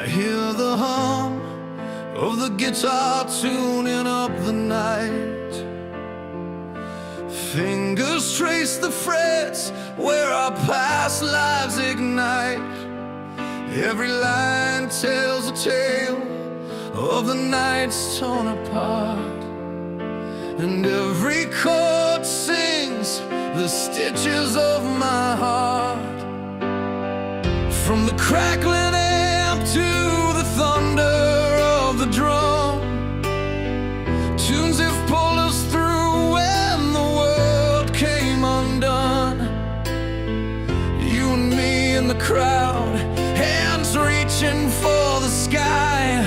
hear the hum of the guitar tuning up the night. Fingers trace the frets where our past lives ignite. Every line tells a tale of the nights torn apart, and every chord sings the stitches of my heart. From the crackling amp to the thunder of the drum, tunes have pulled us through when the world came undone. You and me in the crowd, hands reaching for the sky,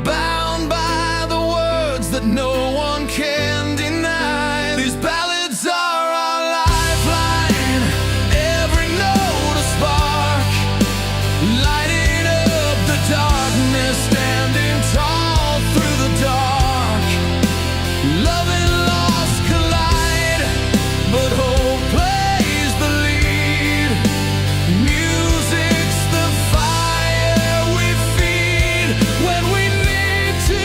bound by the words that no one can deny. These ballads are our lifeline, every note a spark, lighting up the darkness, standing tall through the dark. Love and loss collide, but hope plays the lead. Music's the fire we feed when we need to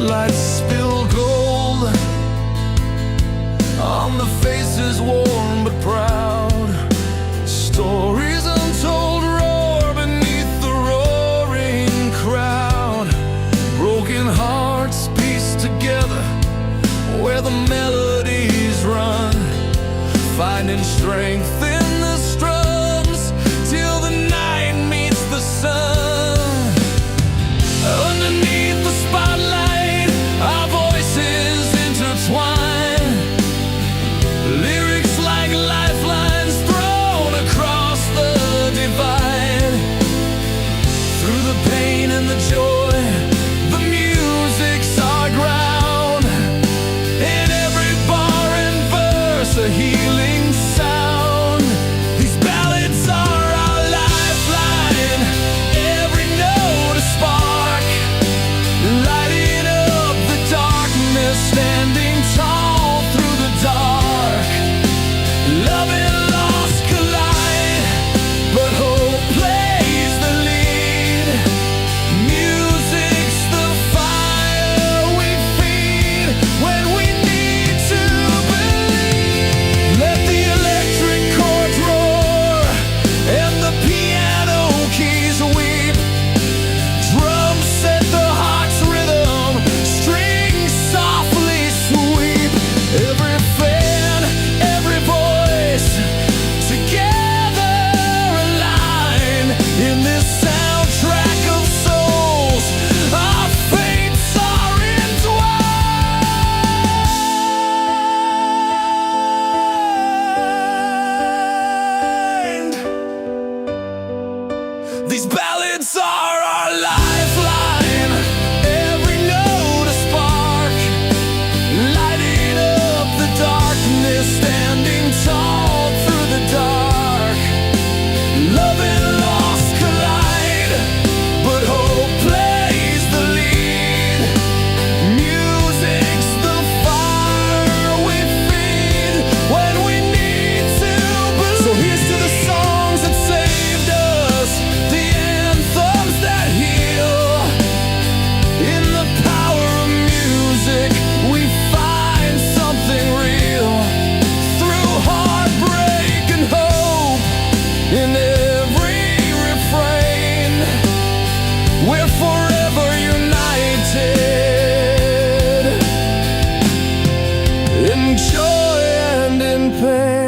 lights spill gold on the faces worn but proud. Stories untold roar beneath the roaring crowd. Broken hearts pieced together where the melodies run, finding strength in the strums till the night meets the sun. Underneath the spotlight, our voices intertwine, lyrics like lifelines thrown across the divide. Through the pain and the joy, the music's our ground, in every bar and verse a healing sound. These ballads are our lifeline, every note a spark, lighting up the darkness, standing tall through the dark. Love and loss collide, but hope plays the lead. Music's the fire we feed when we need to believe. Let the electric chords roar and the piano keys weep. Drums set the heart's rhythm, strings softly sweep. Every fan, every voice, together aligned in this soundtrack of souls. Our fates are entwined. These ballads are our lifeline, every note a spark, lighting up the darkness, standing tall through the dark. Love and loss collide, but hope plays the lead. Music's the fire we feed when we need to believe. So here's to the songs that saved us, the anthems that heal. In the power of music, we find something real. Through heartbreak and hope, in every refrain, we're forever united, in joy and in pain.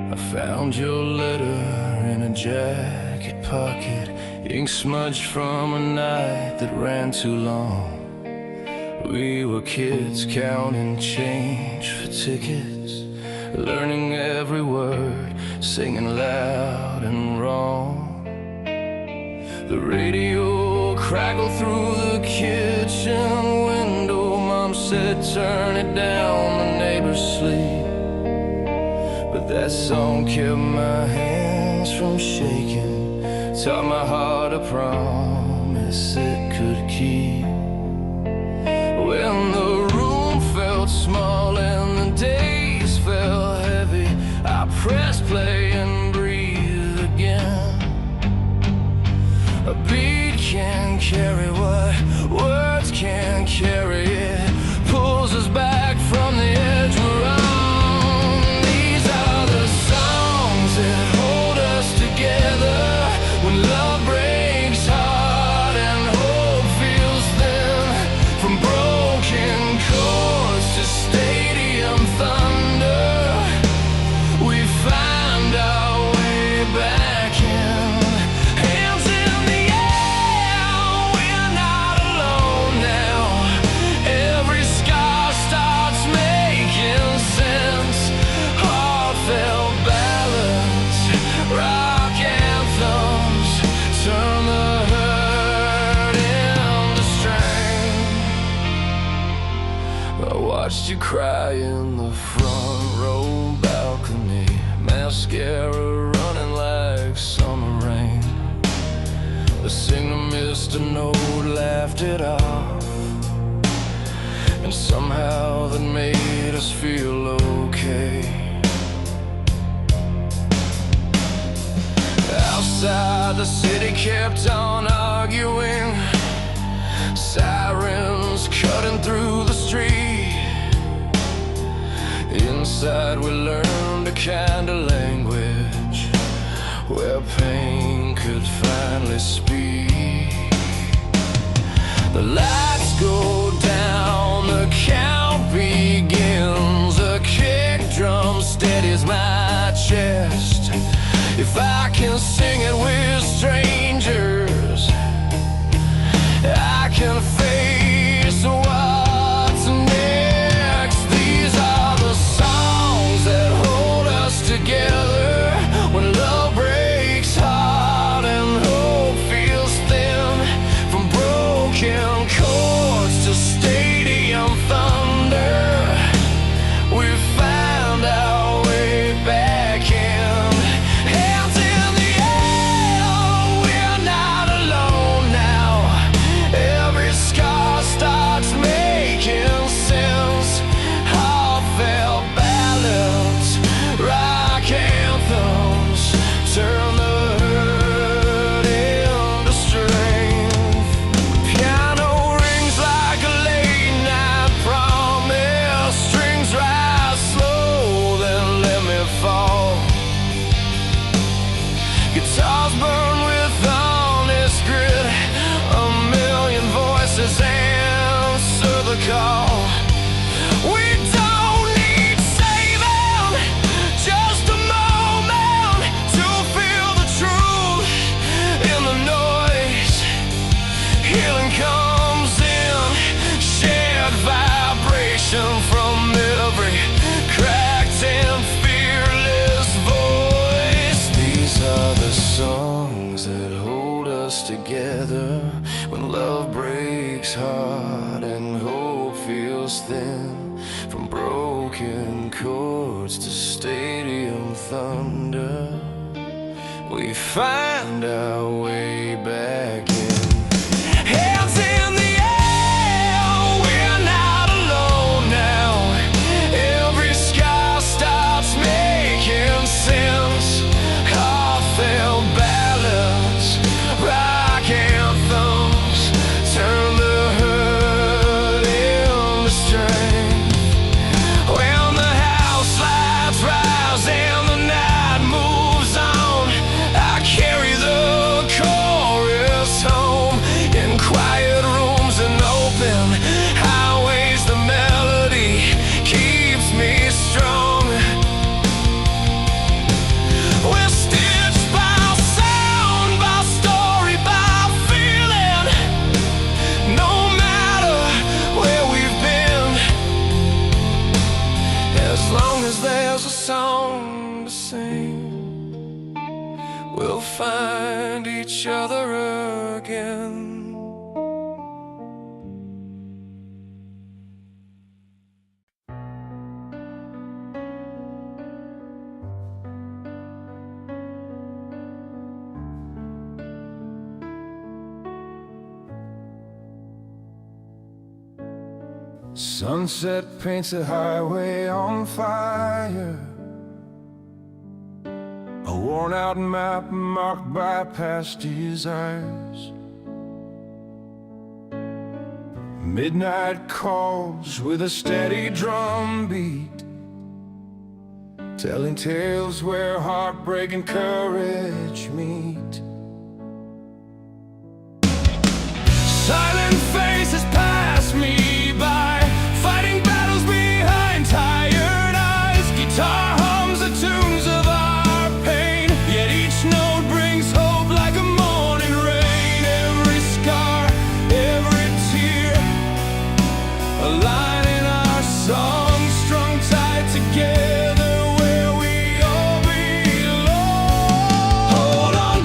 I found your letter in a jacket pocket ink smudged from a night that ran too long. We were kids counting change for tickets, learning every word, singing loud and wrong. The radio crackled through the kitchen window. Mom said, turn it down, the neighbors sleep. But that song kept my hands from shaking, taught my heart a promise it could keep. When the room felt small and the days felt heavy, I pressed play and breathed again. A beat can carry what words can't carry. It pulls us back from the edge we're on. These are the songs that hold us together when love breaks heart and hope feels thin. From broken chords to stadium thunder, we find our way back in. Hands in the air, we're not alone now. Every scar starts making sense. Heartfelt ballads, rock anthems, turn the hurt into strength. I watched you cry in the front row balcony, mascara running like summer rain. The singer missed a note, laughed it off, and somehow that made us feel okay. Outside, the city kept on arguing, sirens cutting through the street. Inside, we learned a kind of language where pain could finally speak. The lights go down, the count begins. A kick drum steadies my chest. If I can sing it with strangers, I can face what's next. These are the songs that hold us together when love breaks heart and hope feels thin. From broken chords to stadium thunder, we found our way back in. Hands in the air, we're not alone now. Every scar starts making sense. Heartfelt ballads, rock anthems, turn the hurt into strength. Piano rings like a late night promise. Strings rise slow, then let me fall. Guitars burn with honest grit. A million voices answer the call. We don't need saving, just a moment to feel the truth in the noise. Healing comes in, shared vibration from every cracked and fearless voice. These are the songs that hold us together when love breaks heart and hope feels thin. From broken chords to stadium thunder, we find our way back in. Hands in the air, we're not alone now. Every scar starts making sense. Heartfelt ballads, rock anthems, turn the hurt into strength. When the house lights rise and the night moves on, I carry the chorus home. we'll find each other again. Sunset paints the highway on fire, a worn-out map marked by past desires. Midnight calls with a steady drum beat, telling tales where heartbreak and courage meet. Silent faces pass me by, fighting battles behind tired eyes. Guitar hums the tunes of our pain, yet each note brings hope like a morning rain. Every scar, every tear, a line in our song, strung tight together where we all belong. Hold on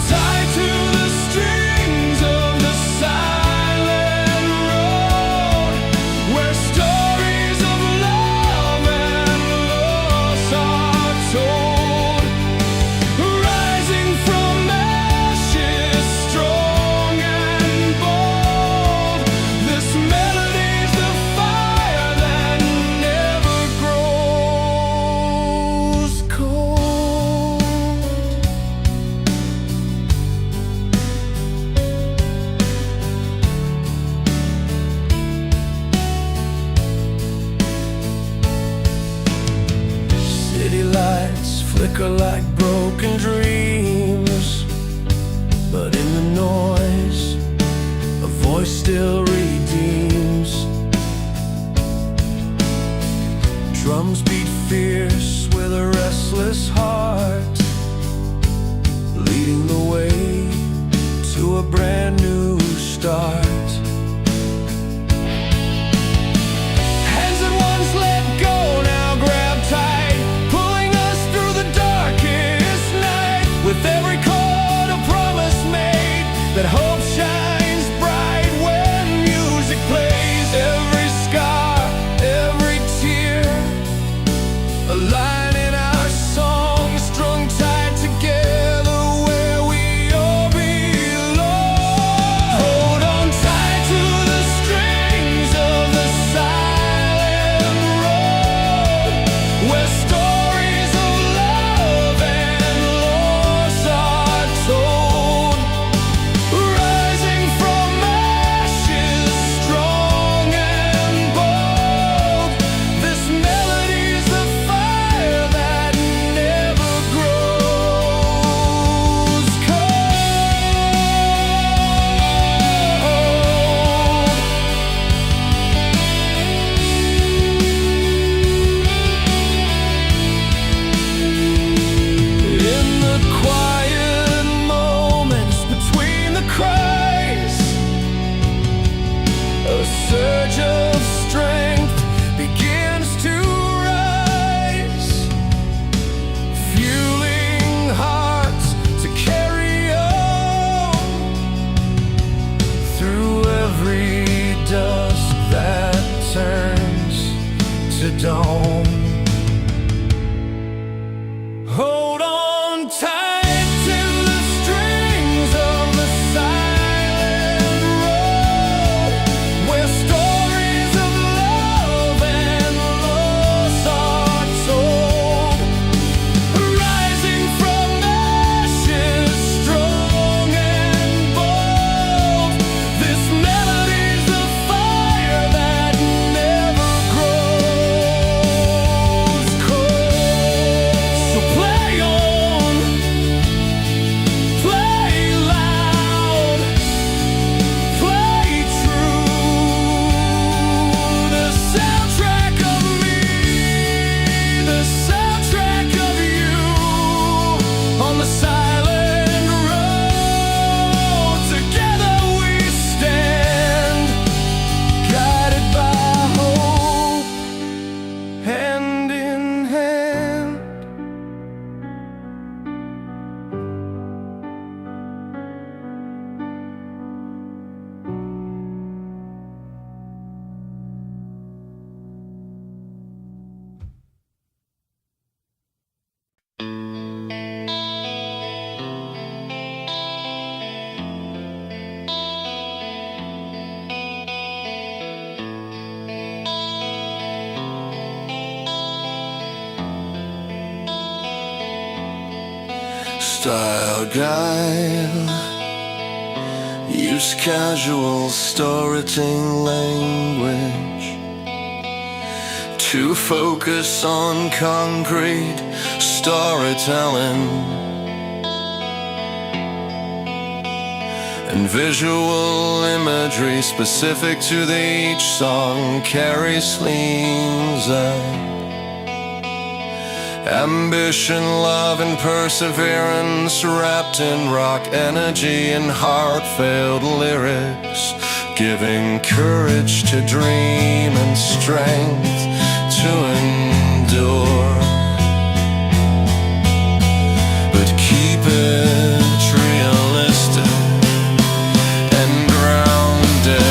style guide. Use casual storytelling language to focus on concrete storytelling, and visual imagery specific to each song carries leans out. Ambition, love, and perseverance wrapped in rock energy and heartfelt lyrics, giving courage to dream and strength to endure. But keep it realistic and grounded.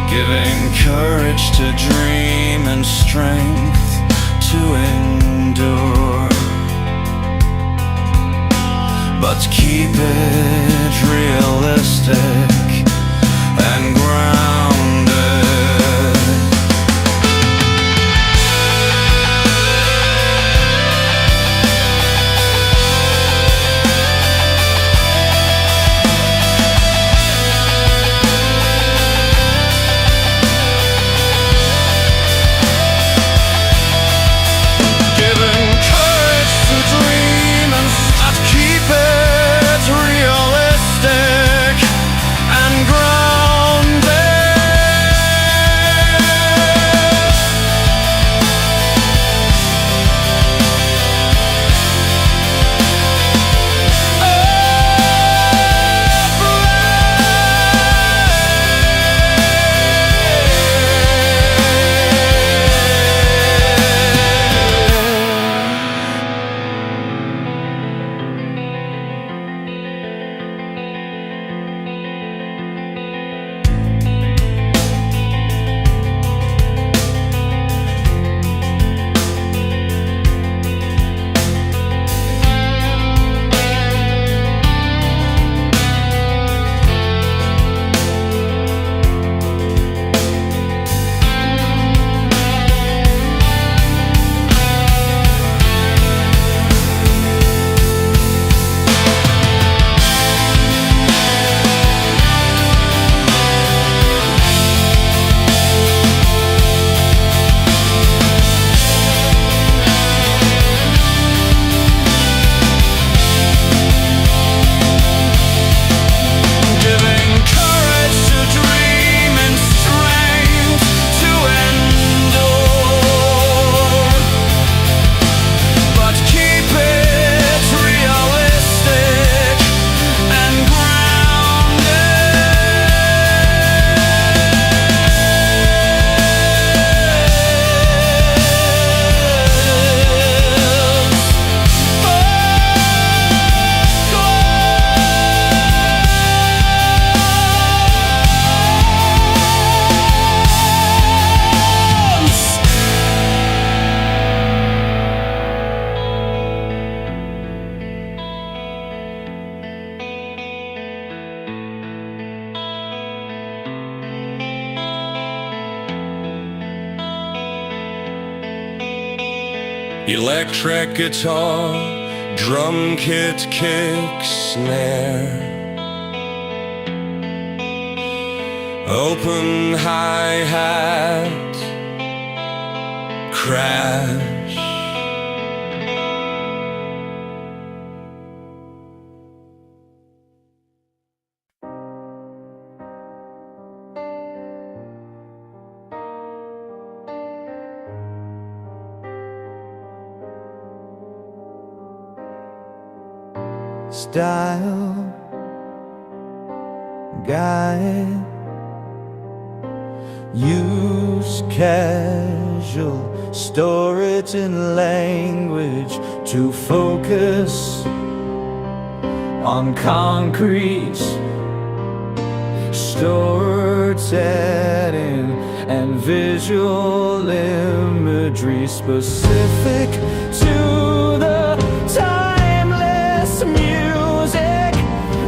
Giving courage to dream and strength to endure. But keep it realistic and grounded. Keep it real. Electric guitar, drum kit, kick, snare, open hi-hat, crash. Style guide, use casual, store it in language to focus on concrete, stored setting and visual imagery specific to the timeless music,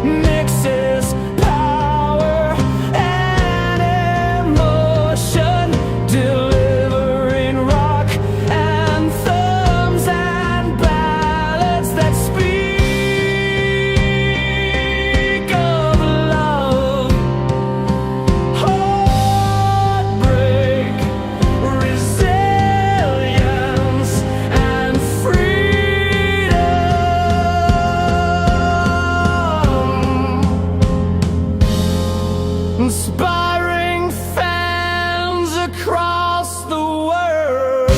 mixes power and emotion, delivering rock anthems and ballads that speak of love, heartbreak, resilience and freedom, inspiring fans across the world.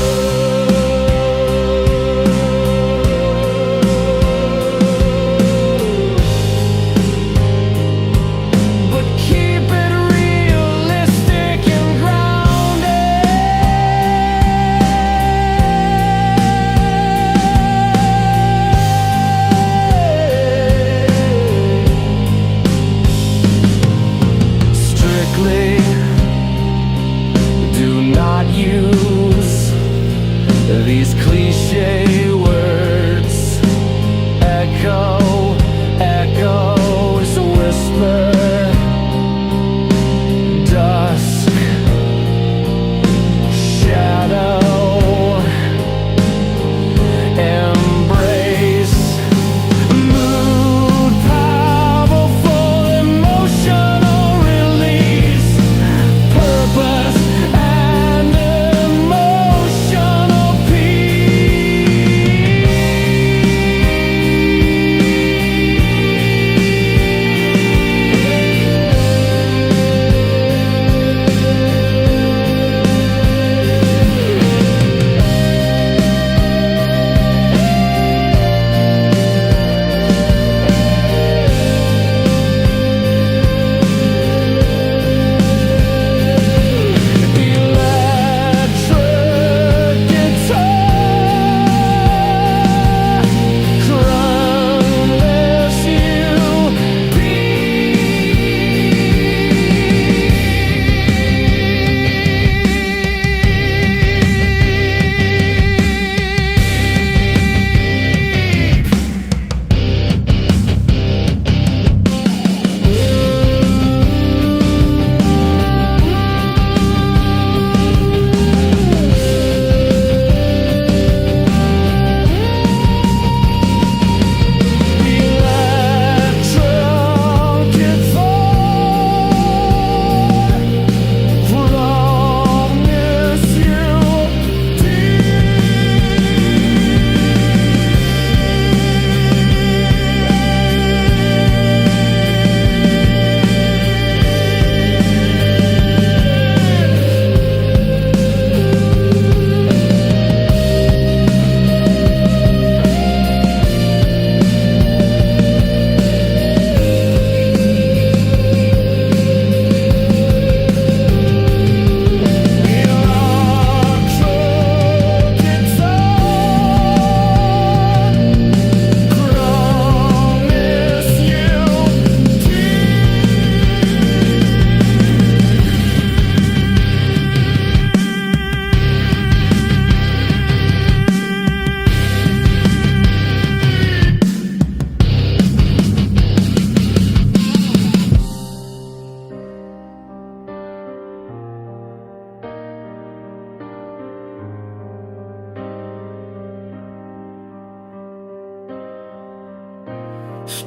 But keep it realistic and grounded. Strictly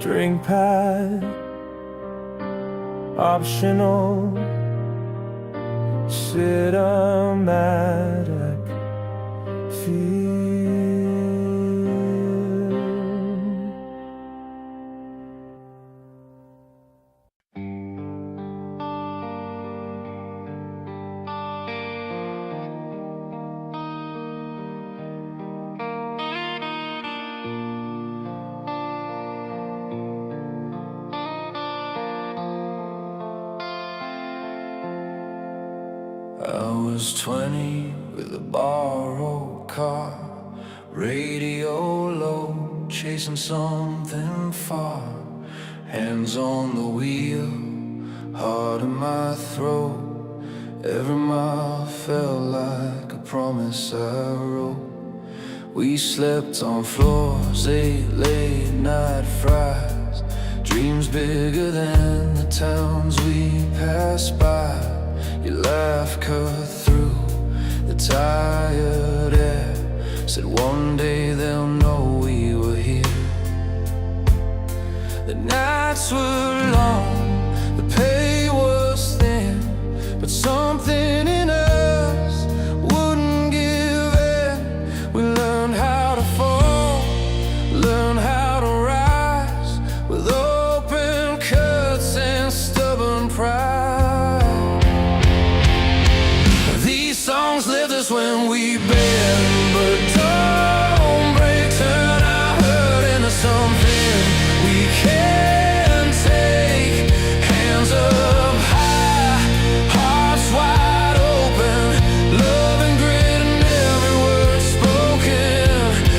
string pad, optional, cinematic feel. I was 20 with a borrowed car, radio low, chasing something far. Hands on the wheel, heart in my throat. Every mile felt like a promise I wrote. We slept on floors, ate late night fries, dreams bigger than the towns we passed by. Your laugh cut through the tired air, said one day they'll know we were here. The nights were long, the pay was thin, but something in us wouldn't give in. We learned how to fall, learned how to rise, with open cuts and stubborn pride. Songs lift us when we bend, but don't break, turn our hurt into something we can take. Hands up high, hearts wide open, love and grit in every word spoken.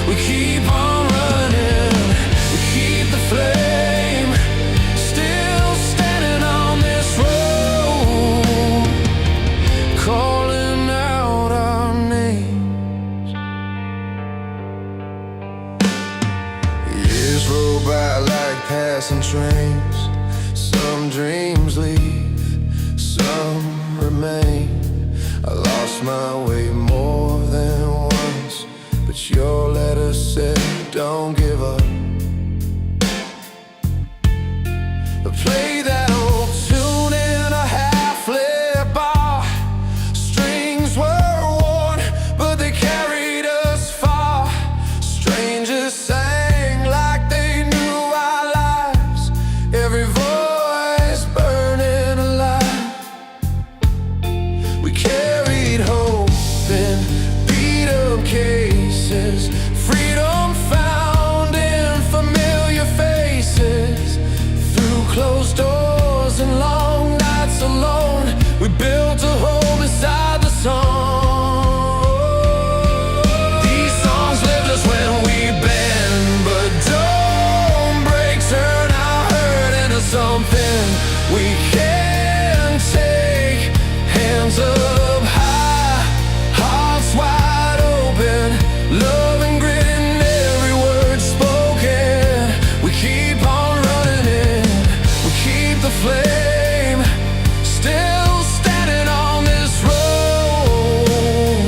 We keep on running, we keep the flame still standing on this road, calling passing trains. Some dreams leave, some remain. I lost my way more than once, but your letter said don't give up. Play that old tune in a half-lit bar. Strings were worn, but they carried us far. Strangers sang like they knew our lives, every voice burning alive. We carried hope in beat-up cases, freedom found in familiar faces. Through closed doors and long nights alone, we built a home inside the song. These songs lift us when we bend, but don't break, turn our hurt into something we can take. Hands up high, hearts wide open, love and grit in every word spoken. We keep on running in, we keep the flame still standing on this road,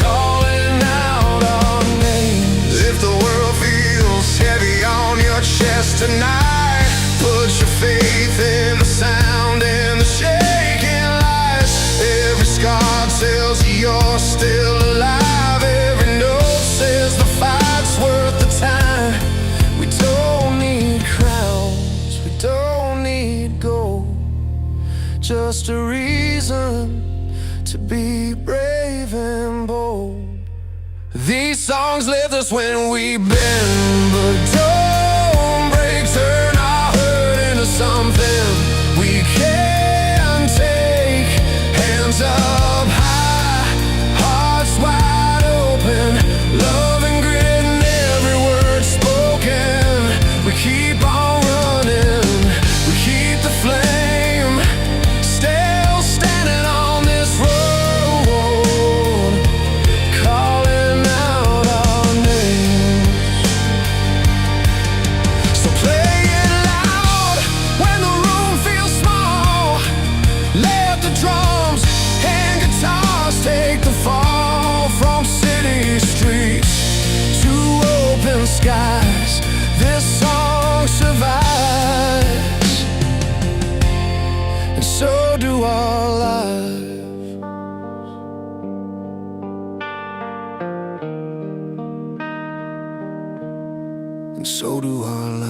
calling out our names. If the world feels heavy on your chest tonight, put your faith in the sound and the shaking lights. Every scar tells you you're still alive. Every note says the fight's worth the time. We don't need crowns, we don't need gold, just a reason to be brave and bold. These songs lift us when we bend, but don't break, turn our hurt into something we can take. Hands up high, hearts wide open, love and grit in every word spoken. We keep on running, we keep the flame still standing on this road, calling out our names. So play it loud when the room feels small. and so do our lives. And so do our lives.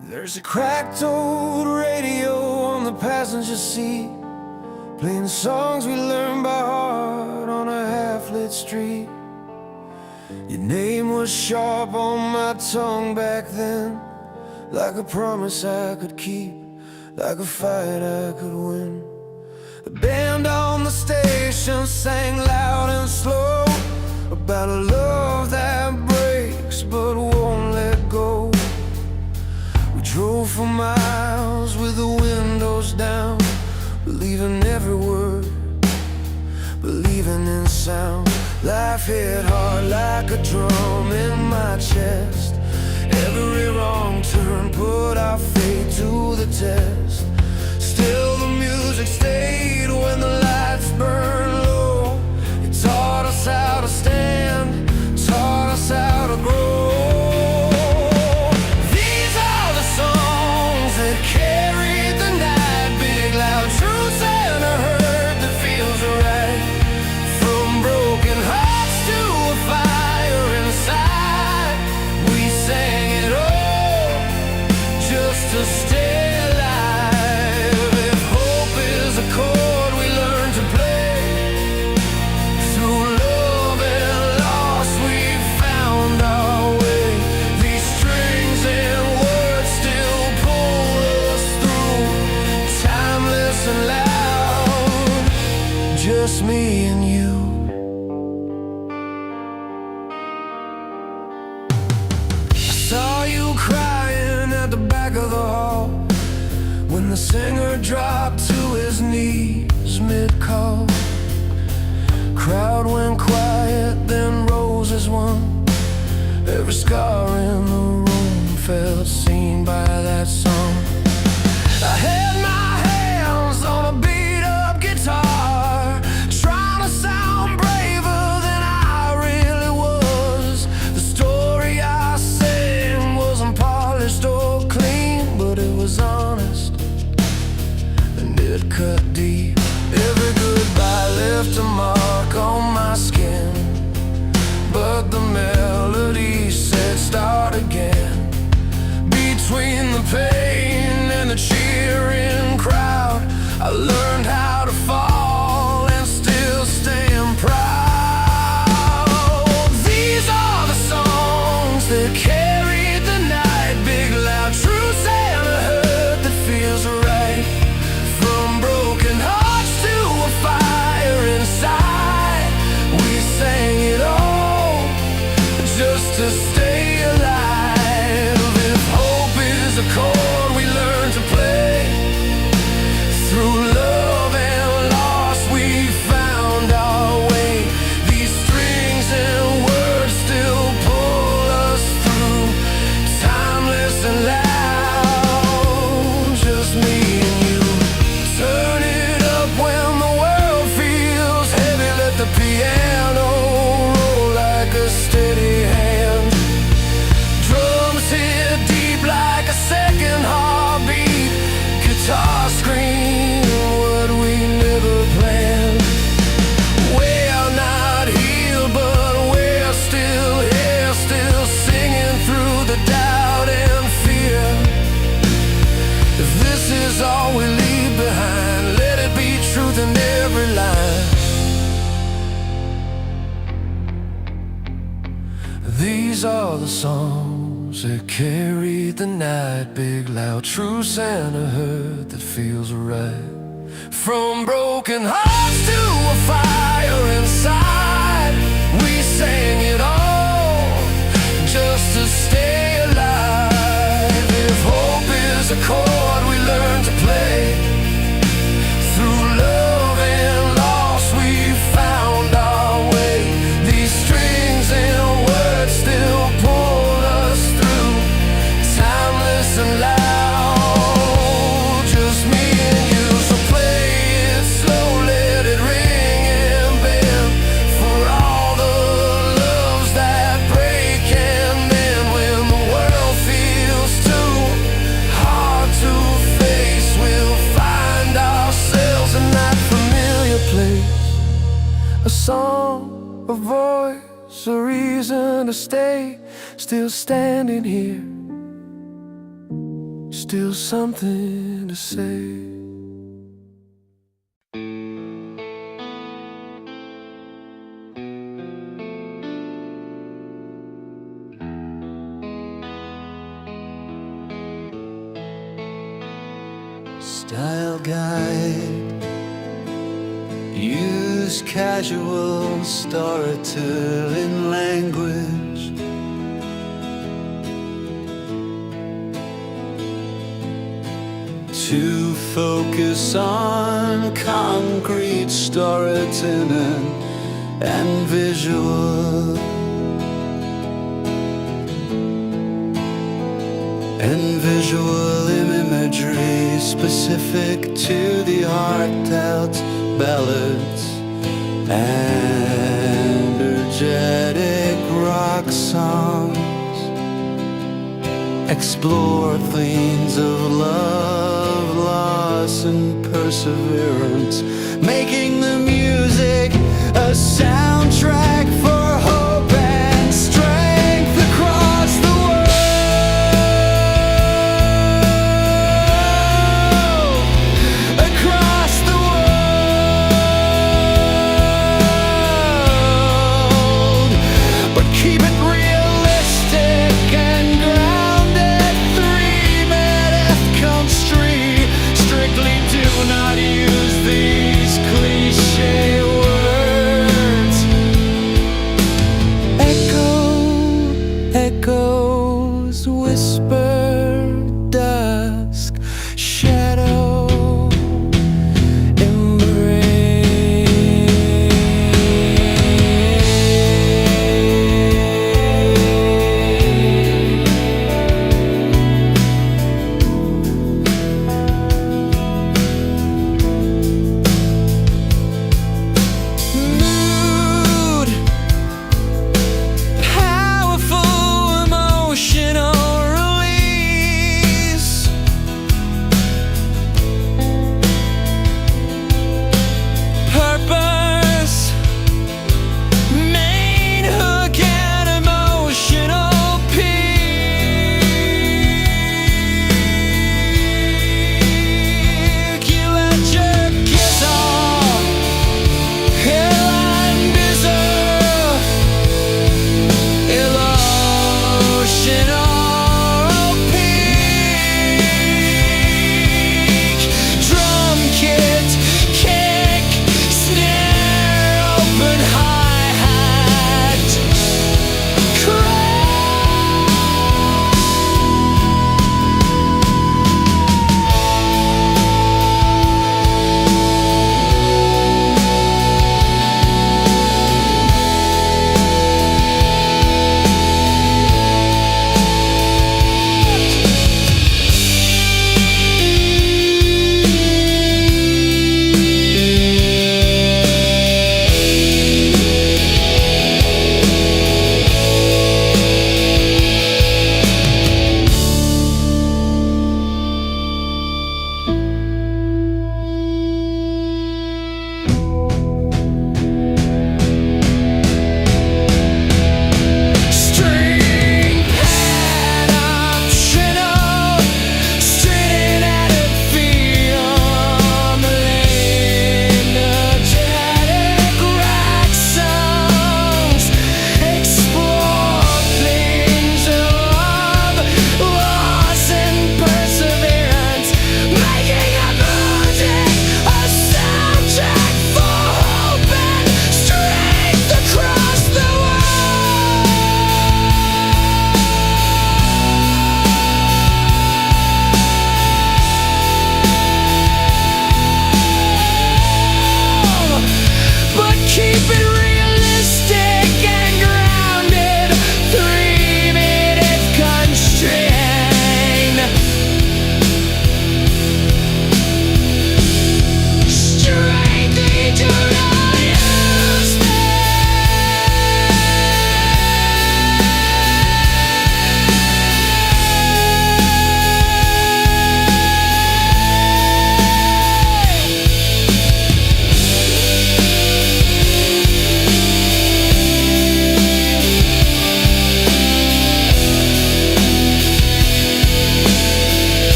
There's a cracked old radio on the passenger seat, playing the songs we learned by heart on a half-lit street. Your name was sharp on my tongue back then, like a promise I could keep, like a fight I could win. The band on the station sang loud and slow about a love that breaks but won't let go. We drove for miles with the windows down, believing every word, believing in sound. Life hit hard like a drum in my chest. Every wrong turn put our fate to the test. Still the music stayed when the lights burned low. It taught us how to stand, taught us how to grow. These are the songs that carried the night, big loud truths and a hurt that feels right. From broken hearts to a fire inside, we sang it all just to stay alive. If hope is a chord we learn to play, through love and loss we found our way. These strings and words still pull us through, timeless and loud, just me and you. Saw you crying at the back of the hall when the singer dropped to his knees mid-call. Crowd went quiet, then rose as one. Every scar in the room felt seen by that song. I had my hands on a beat-up guitar, trying to sound braver than I really was. The story I sang wasn't polished or clean, but it was honest, and it cut deep. Every goodbye left a mark on my skin, but the melody said start again. Between the pain and the cheering crowd, I learned how to fall and still stand proud. These are the songs that carried the night, big loud truths and a hurt that feels right. From broken hearts to a fire inside, we sang it all just to stay alive. If hope is a chord we learn to play, through love and loss we found our way. These strings and words still pull us through, timeless and loud, just me and you. Turn it up when the world feels heavy, let the piano roll like a steady hand. Drums hit deep like a second heartbeat, guitar scream what we never planned. We're not healed, but we're still here, still singing through the doubt and fear. If this is all we leave behind, let it be truth in every line. These are the songs that carried the night, big loud truths and a hurt that feels right. From broken hearts to a fire inside, we sang it all just to stay alive. If hope is a chord we learn to play, through love and loss we found our way. These strings and words still pull us through, timeless and loud. a voice, a reason to stay. Still standing here, still something to say. Style guide, use casual storytelling language. To focus on concrete storytelling and visual. And visual imagery specific to the heartfelt ballads and energetic rock songs. Explore themes of love, loss, and perseverance, making the music a soundtrack for hope and strength across the world.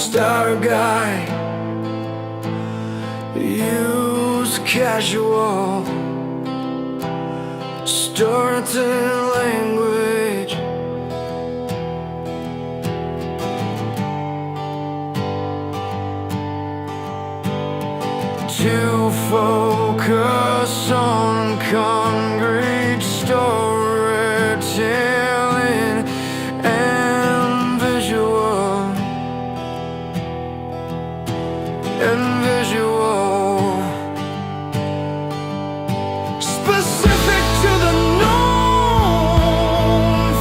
star guy. Use casual storytelling language. To focus on concrete storytelling and visual. Specific to the known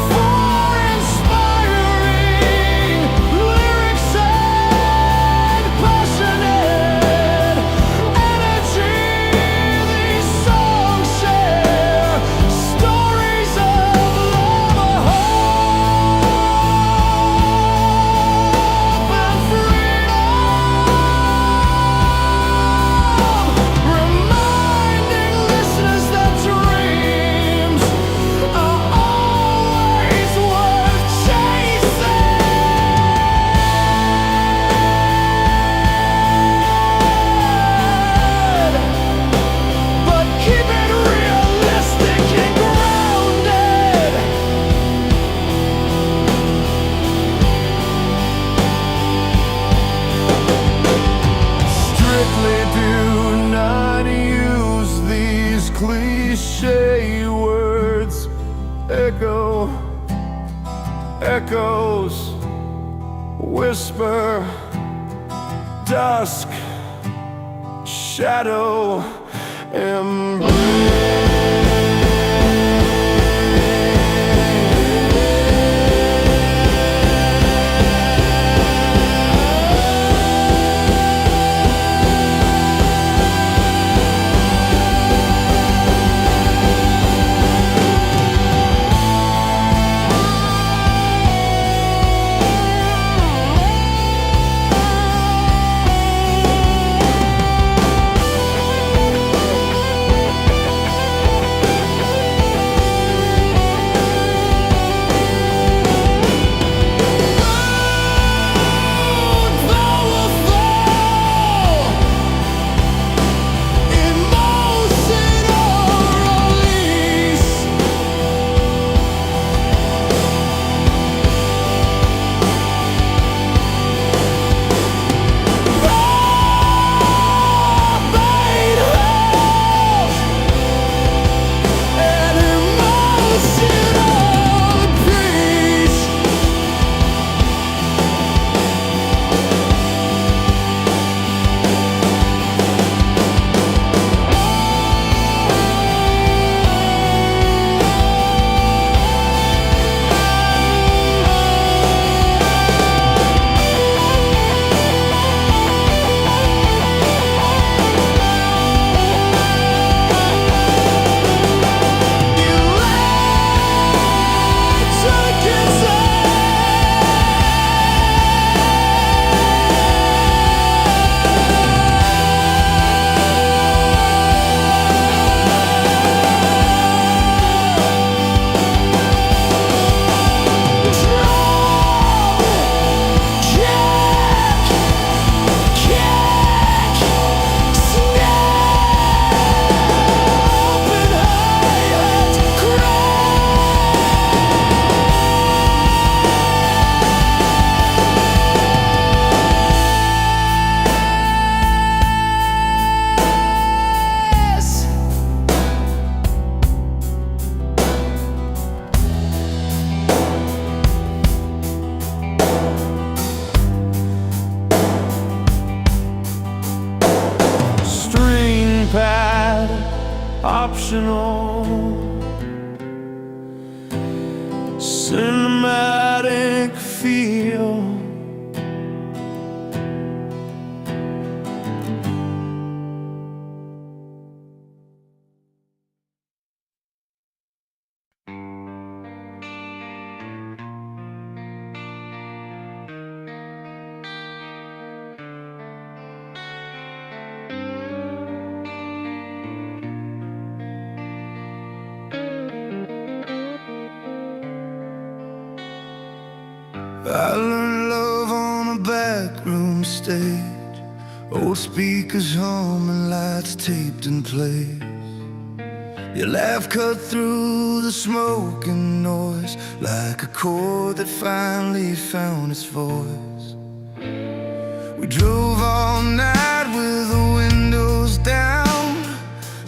for inspiring lyrics and passionate energy. These songs share stories of love, hope, and freedom, reminding listeners that dreams are always worth chasing. But keep it realistic and grounded. Strictly do not use these cliche words. Echoes, whisper, dusk, shadow, optional, cinematic feel. I learned love on a a back room stage, old speakers humming, lights taped in place. Your laugh cut through the smoke and noise like a chord that finally found its voice. We drove all night with the windows down,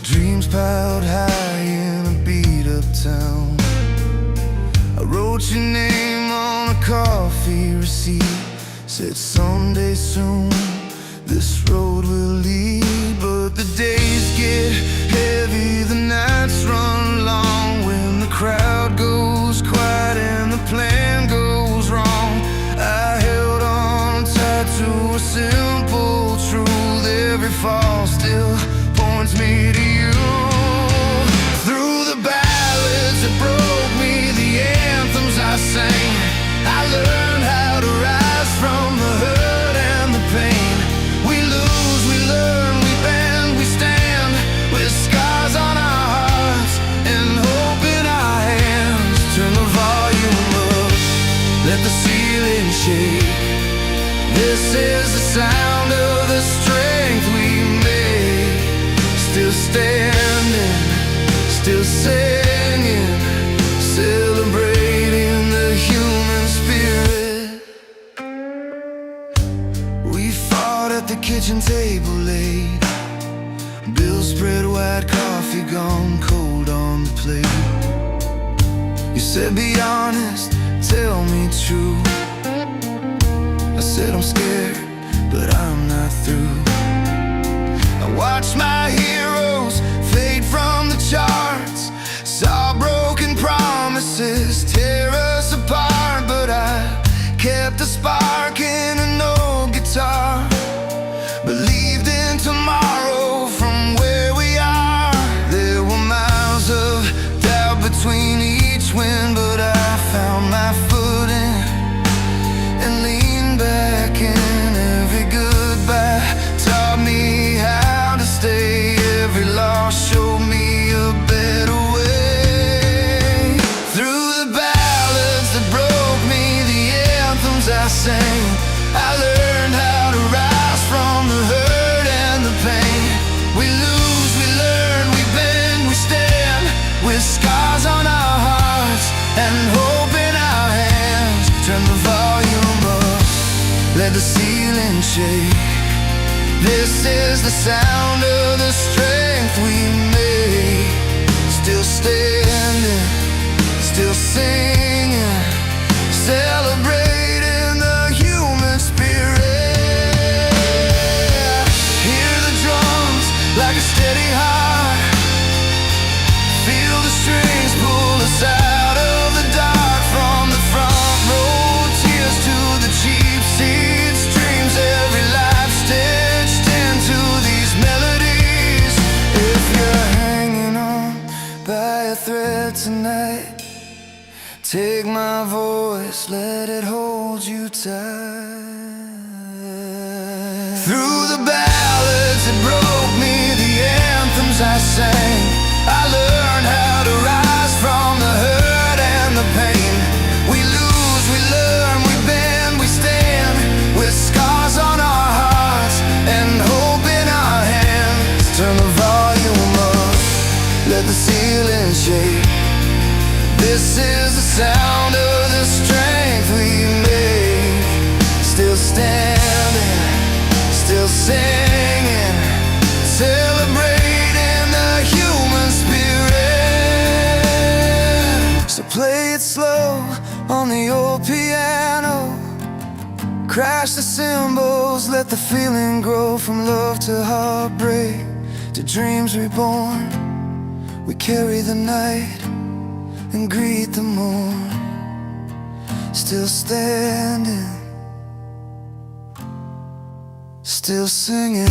dreams piled high in a beat-up town. I wrote your name on a coffee receipt, said someday soon this road will lead. But the days get heavy, the nights run long, when the crowd goes quiet and the plan goes wrong. I held on tight to a simple truth, every fall still points me to you. Through the ballads that broke me, the anthems I sang, I learned how to rise from the hurt and the pain. We lose, we learn, we bend, we stand, with scars on our hearts and hope in our hands. Turn the volume up, let the ceiling shake. This is the sound of the strength we made. Still standing, still singing, celebrating the human spirit. We fought at the kitchen table late, bills spread wide, coffee gone cold on the plate. You said be honest, tell me true. I said I'm scared, but I'm not through. I watched my heroes fade from the charts, saw broken promises tear us apart. But I kept a spark in an old guitar, believed in tomorrow from where we are. There were miles of doubt between each wind, but I found my footing and leaned back in. Every goodbye taught me how to stay, every loss showed me a better way. Through the ballads that broke me, the anthems I sang, I learned how to rise from the hurt and the pain. We lose, we learn, we bend, we stand, with scars on our hearts and hope in our hands. Turn the volume up, let the ceiling shake. This is the sound of the strength we made. Still standing, still singing, celebrating the human spirit. Hear the drums like a steady heart, feel the strings pull us out of the dark. From the front row, tears to the cheap seats, dreams every life stitched into these melodies. If you're hanging on by a thread tonight, take my voice, let it hold you tight. Through the ballads that broke me, the anthems I sang, I learned how to rise from the hurt and the pain. We lose, we learn, we bend, we stand, with scars on our hearts and hope in our hands. Turn the volume up, let the ceiling shake. This is the sound of the strength we made. Still standing, still singing, celebrating the human spirit. So play it slow on the old piano, crash the cymbals, let the feeling grow. From love to heartbreak, to dreams reborn, we carry the night and greet the morn. Still standing, still singing.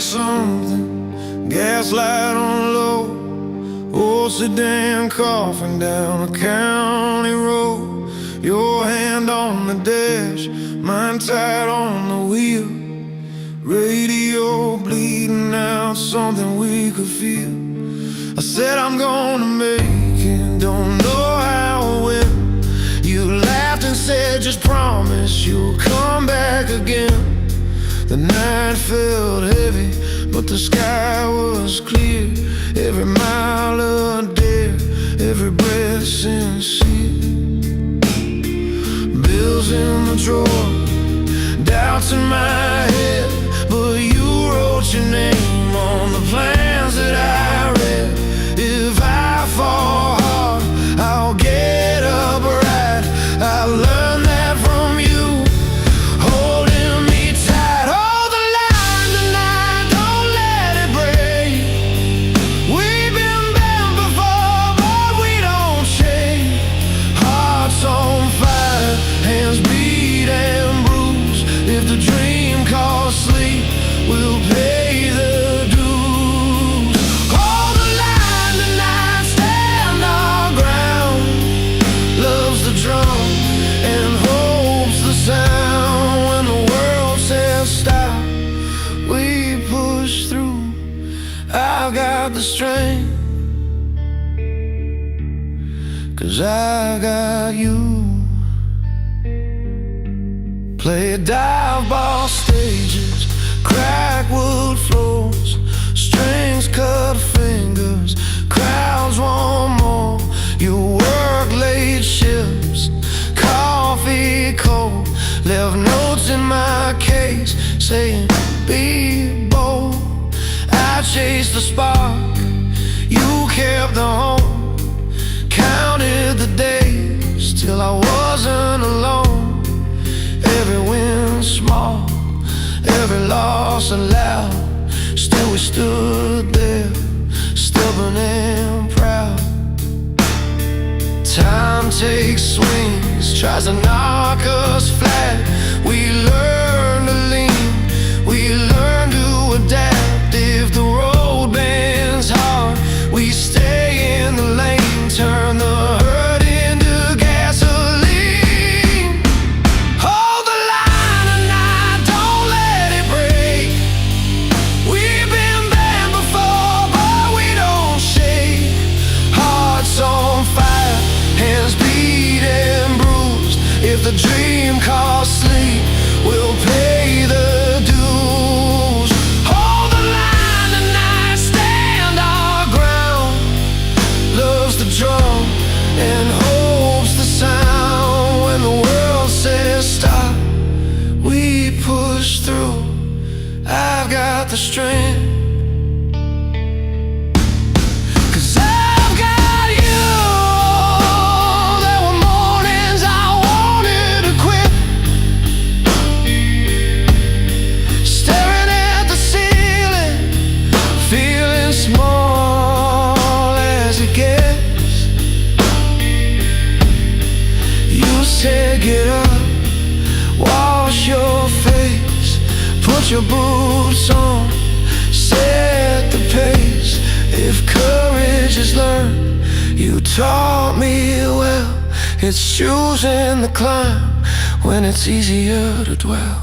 something, gaslight on low, old sedan coughing down a county road. Your hand on the dash, mine tight on the wheel, radio bleeding out something we could feel. I said I'm gonna make it, don't know how or when. You laughed and said just promise you'll come back again. The night felt heavy, but the sky was clear. Every mile a dare, every breath sincere. Bills in the drawer, doubts in my head, but you wrote your name on the plans that I read. If I fall hard, I'll get up right. I learned that from you, holding me tight. Hold the line tonight, don't let it break. We've been bent before, but we don't shake. Hearts on fire, hands beat and bruised. If the dream calls sleep, we'll pay the dues. Hold the line tonight, stand our ground. Loves the drum and hopes the sound. When the world says stop, we push through. I've got the strength, 'cause I got you. Play dive bar stages, crack wood floors, strings cut fingers, crowds want more. You work late shifts, coffee cold, left notes in my case saying be bold. I chased the spark, you kept the home, counted the days till I wasn't alone. Every win small, every loss aloud, still we stood there, stubborn and proud. Time takes swings, tries to knock us flat. We learn to lean, we learn to adapt. If the road bends hard, we stay in the lane, turn the hurt into gasoline. Hold the line tonight, don't let it break. We've been banned before, but we don't shake. Hearts on fire, hands beat and bruised. If the dream calls sleep, we'll pay the dues. Hold the line tonight, stand our ground. Loves the drum and hopes the sound. When the world says stop, we push through. I've got the strength, 'cause I've got you. There were mornings I wanted to quit, staring at the ceiling, feeling small as it gets. You said get up, wash your face, put your boots on, set the pace. If courage is learned, you taught me well. It's choosing the climb when it's easier to dwell.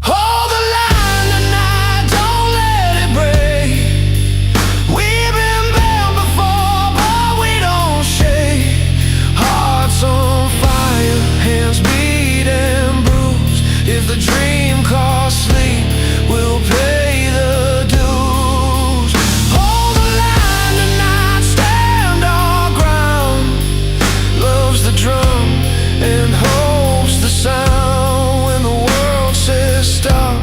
Hold the line tonight, don't let it break. We've been banned before, but we don't shake. Hearts on fire, hands beat and bruised. If the dream calls sleep, we'll pay the dues. Hold the line tonight, stand our ground. Loves the drum and hopes the sound. When the world says stop,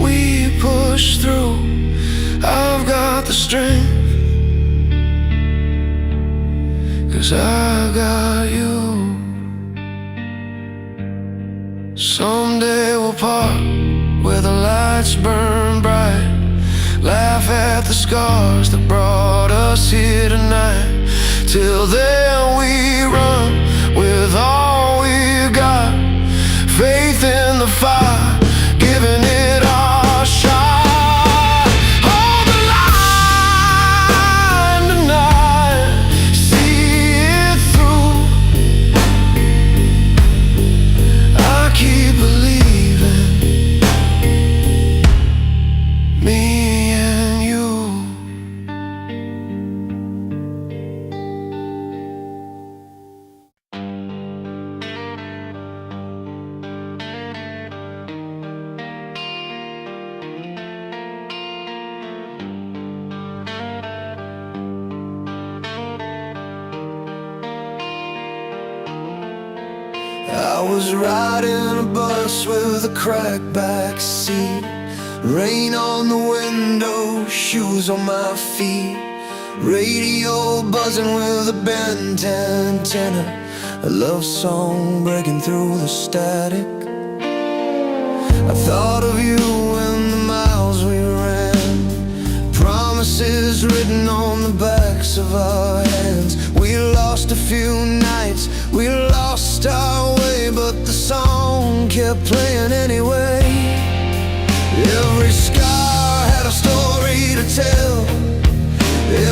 we push through. I've got the strength, 'cause I got you. Someday we'll part where the lights burn bright, laugh at the scars that brought us here tonight. Till then we run with all we got, faith in the fire, giving it our shot. was riding a bus with a cracked back seat, rain on the window, shoes on my feet, radio buzzing with a bent antenna, a love song breaking through the static. I thought of you and the miles we ran, promises written on the backs of our hands. We lost a few nights, we lost our way, but the song kept playing anyway. Every scar had a story to tell,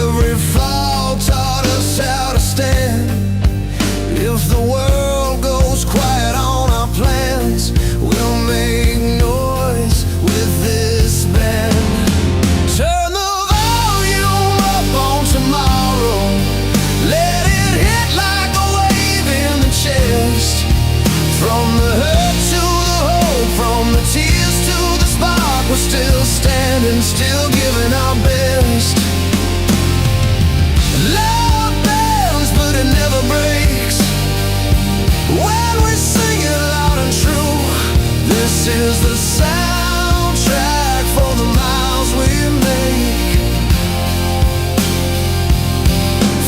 every fall taught us how to stand. If the world goes quiet on our plans, we'll make noise with this band. Turn the volume up on tomorrow, let it hit like a wave in the chest. From the hurt to the hope, from the tears to the spark, we're still standing, still giving our best. Love bends, but it never breaks. When we sing it loud and true, this is the soundtrack for the miles we make.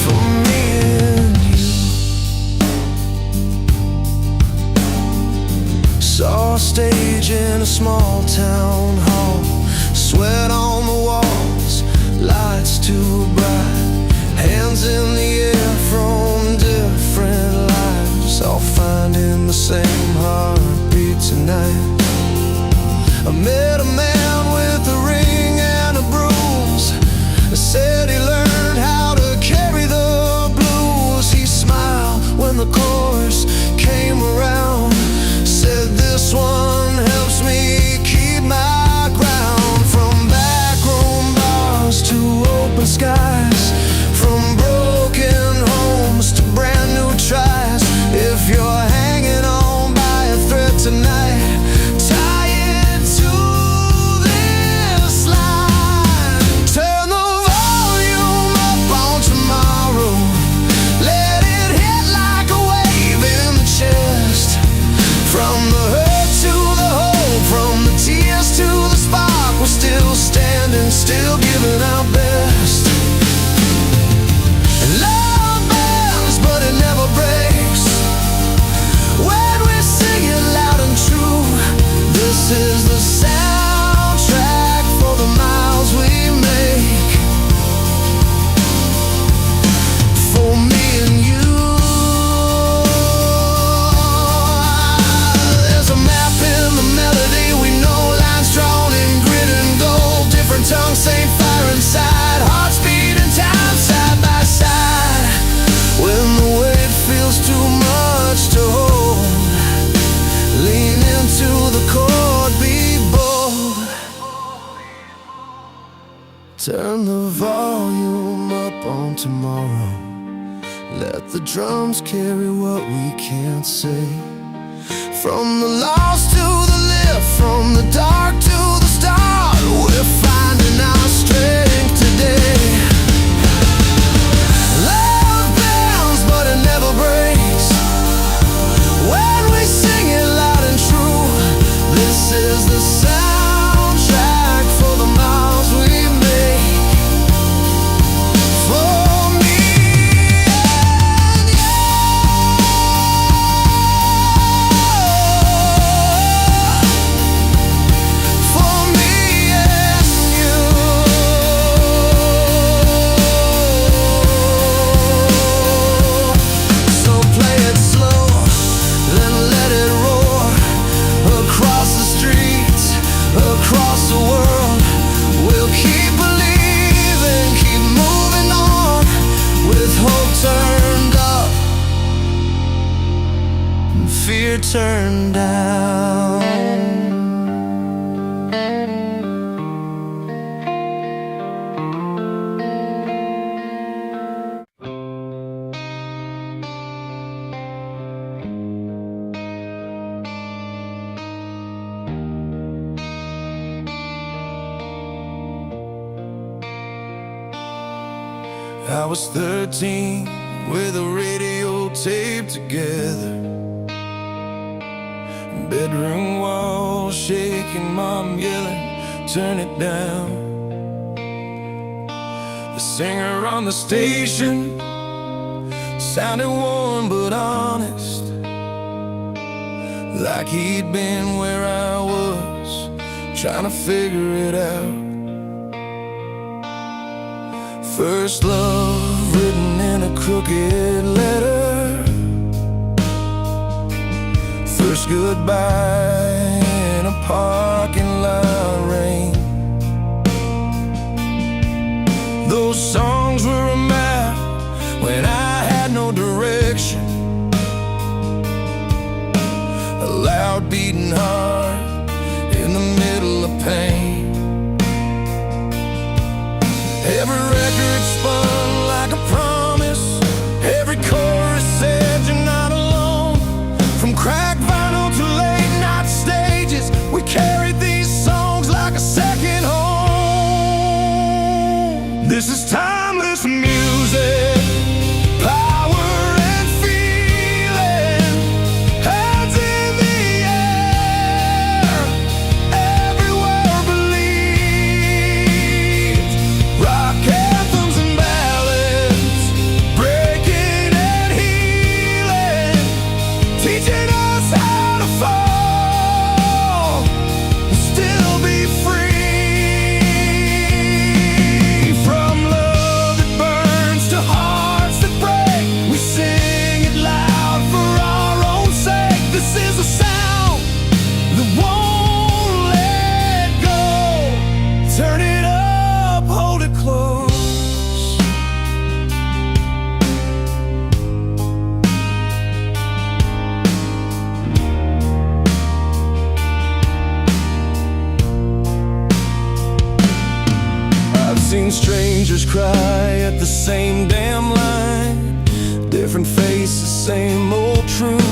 For me and you. Saw a stage in a small town hall, sweat on the walls, lights too bright, hands in the air from different lives, all finding the same heartbeat tonight. I met a man with a ring and a bruise, said he learned how to carry the blues. He smiled when the chorus came around, said this one helps me keep my ground. From backroom bars to open skies, from broken homes to brand new tries. If you're hanging on by a thread tonight, tie it to this line. Turn the volume up on tomorrow, let it hit like a wave in the chest. From the hurt to the hope, from the tears to the spark, we're still standing, still giving our best. Love bends, but it never breaks. When we sing it loud and true, this is the soundtrack for the miles we make. For me and you. There's a map in the melody, we know lines drawn in grit and gold. Different tongues, same fire inside, hearts beating time side by side. When the weight feels too much to hold, lean into the chord, be bold. Turn the volume up on tomorrow, let the drums carry what we can't say. From the lost to the lift, from the dark to the start, we're finding our strength today. Love bends, but it never breaks. When we sing it loud and true, this is the soundtrack for the miles we make. For me and you. For me and you. So play it slow, then let it roar across the streets, across the world. We'll keep believing, keep moving on, with hope turned up and fear turned down. I was 13 with a radio tape together, Bedroom walls shaking, mom yelling, turn it down. The singer on the station sounded warm but honest, like he'd been where I was, trying to figure it out. First love written in a crooked letter, first goodbye in a parking lot rain. Those songs were a map when I had no direction, a loud beating heart in the middle of pain. Every record spun like a promise, every chorus said you're not alone. From crack vinyl to late night stages, we carried these songs like a second home. This is timeless music, power and feeling, hands in the air, every word believed. Rock anthems and ballads, breaking and healing, teaching us how to fall and still be free. From love that burns to hearts that break, we sing it loud for our own sake. This is a sound that won't let go. Turn it up, hold it close. I've seen strangers cry at the same damn line, different faces, same old truth.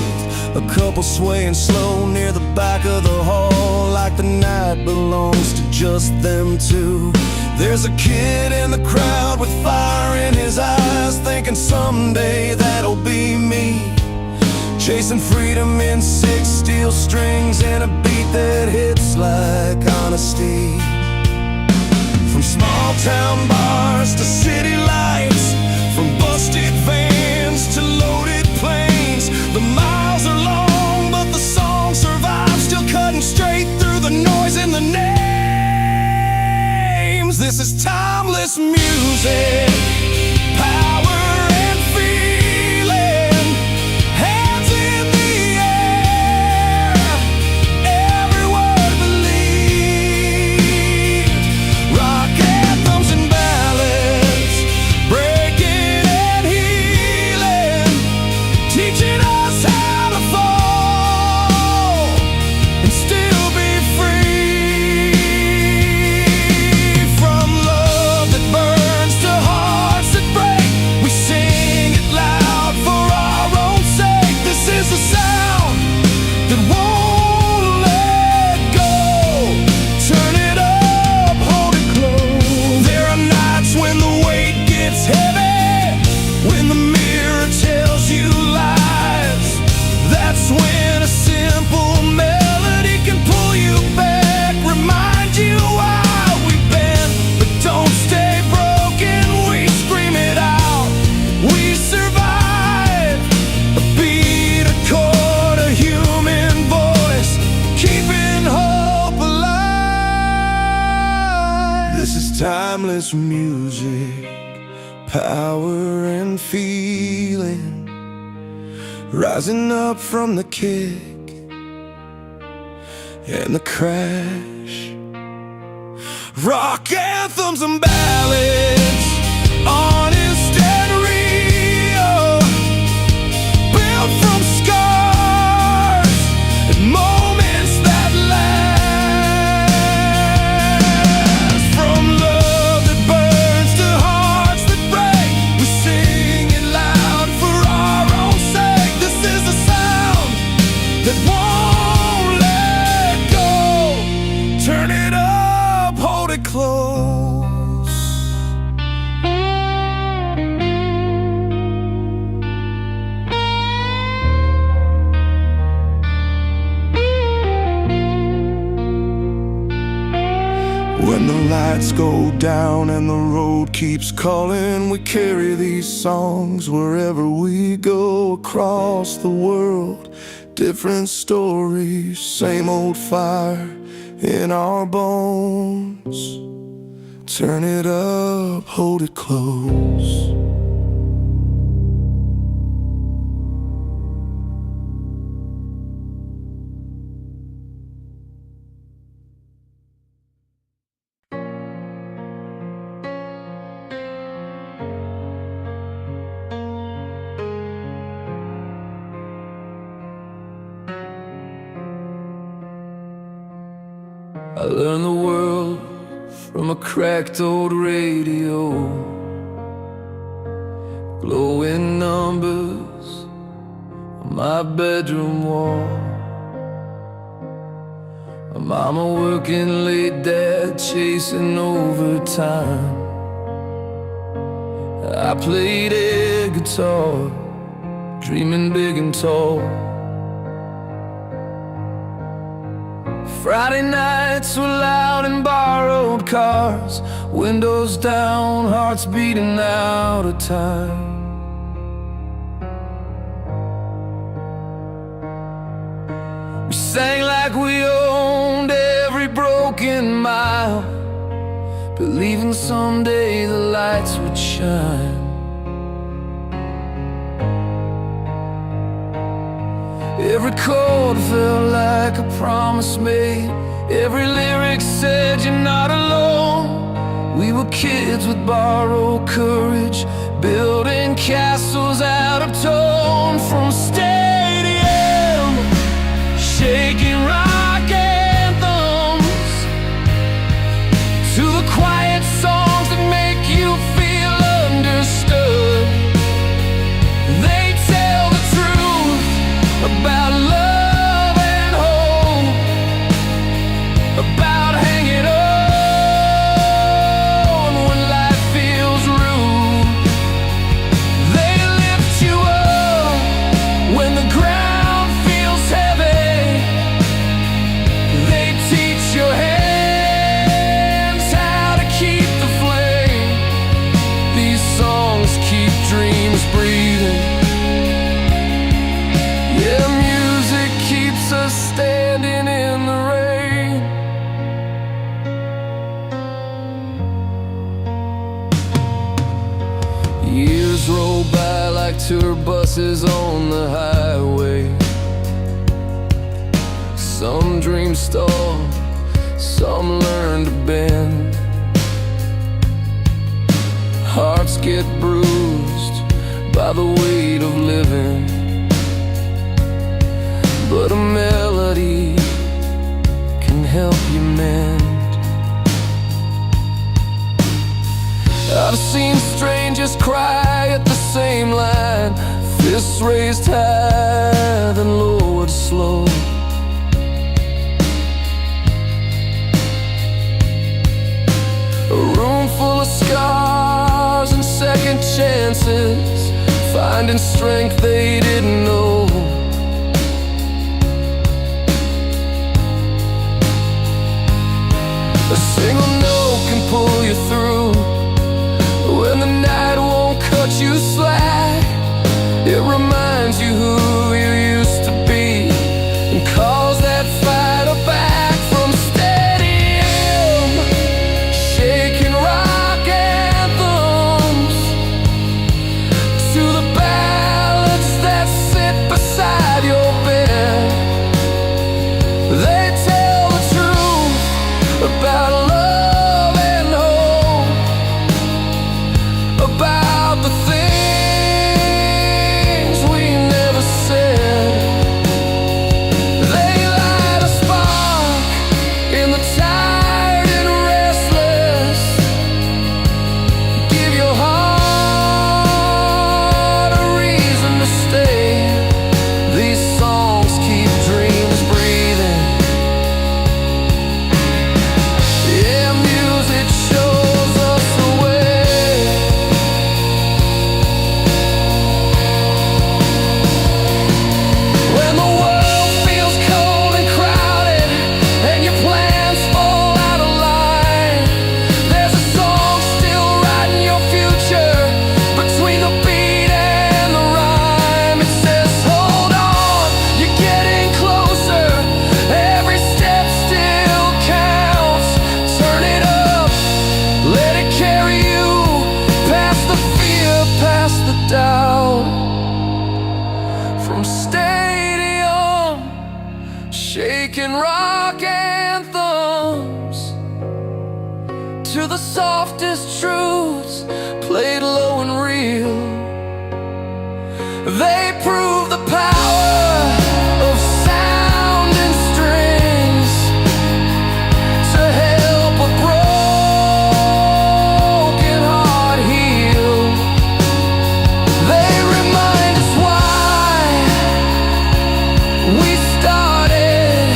A couple swaying slow near the back of the hall, like the night belongs to just them two. There's a kid in the crowd with fire in his eyes, thinking someday that'll be me, chasing freedom in 6 steel strings and a beat that hits like honesty. From small town bars to city lights, from busted vans to loaded planes, the miles are long but the song survives, still cutting straight through the noise and the names. This is timeless music, power and feeling, hands in the air, every word believed. Rock anthems and ballads, breaking and healing, teaching us how to fall and still be free. From love that burns to hearts that break, we sing it loud for our own sake. This is a sound that won't let go. Turn it up, hold it close. There are nights when the weight gets heavy, when the mirror tells you lies. That's when a simple melody can pull you back, remind you why we've been. But don't stay broken, we scream it out, we survive. A beat, a chord, a human voice, keeping hope alive. This is timeless music, power and feeling, rising up from the kick and the crash. Rock anthems and ballads, honest and real, built from scars and moments that last. From love that burns to hearts that break, we sing it loud for our own sake. This is a sound that won't let go. Turn it up, hold it close. go down and the road keeps calling, we carry these songs wherever we go across the world. Different stories, same old fire in our bones. Turn it up, hold it close. I learned the world from a cracked old radio, glowing numbers on my bedroom wall. My mama working late, dad chasing overtime. I played air guitar, dreaming big and tall. Friday nights were loud in borrowed cars, windows down, hearts beating out of time. We sang like we owned every broken mile, believing someday the lights would shine. Every chord felt like a promise made, every lyric said you're not alone. We were kids with borrowed courage, building castles out of tone. From stadium, shaking rock anthems, to the quiet songs that make you feel understood. They tell the truth about love and hope, about hanging on when life feels rude. They lift you up when the ground feels heavy. They teach your hands how to keep the flame. These songs keep dreams breathing. Yeah, music keeps us standing in the rain. Years roll by like tour buses on the highway. Some dreams stall, some learn to bend. Hearts get bruised by the weight of living, but a melody can help you mend. I've seen strangers cry at the same line, fists raised high, then lowered slow. A room full of scars and second chances, finding strength they didn't know. A single note can pull you through when the night won't cut you slack. It reminds you who you used to be and calls that fighter back. From stadium, shaking rock anthems, to the ballads that singing rock anthems to the softest truths, played low and real. They prove the power of sound and strings to help a broken heart heal. They remind us why we started,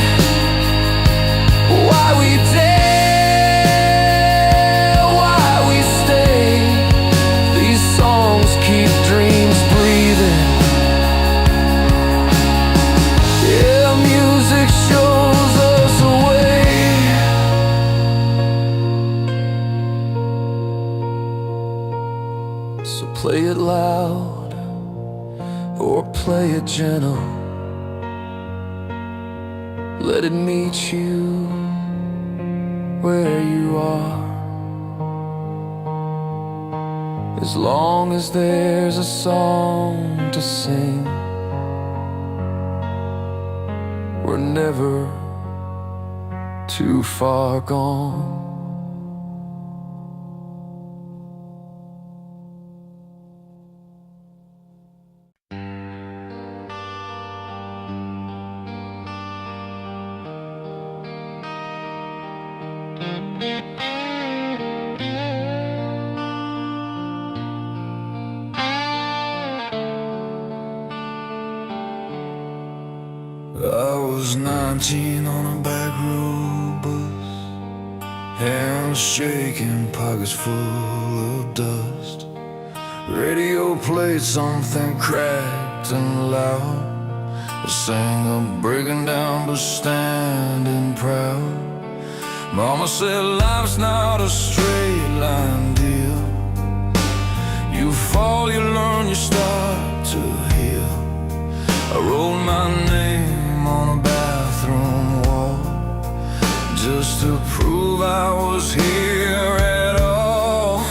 why we dare, why we stay. These songs keep dreams breathing. Yeah, music shows us a way. So play it loud or play it gentle. Let it meet you where you are. As long as there's a song to sing, we're never too far gone. I was 19 on a back road bus, hands shaking, pockets full of dust. Radio played something cracked and loud. I sang of breaking down but standing proud. Mama said life's not a straight line deal. You fall, you learn, you start to heal. I wrote my name on a bathroom wall just to prove I was here at all.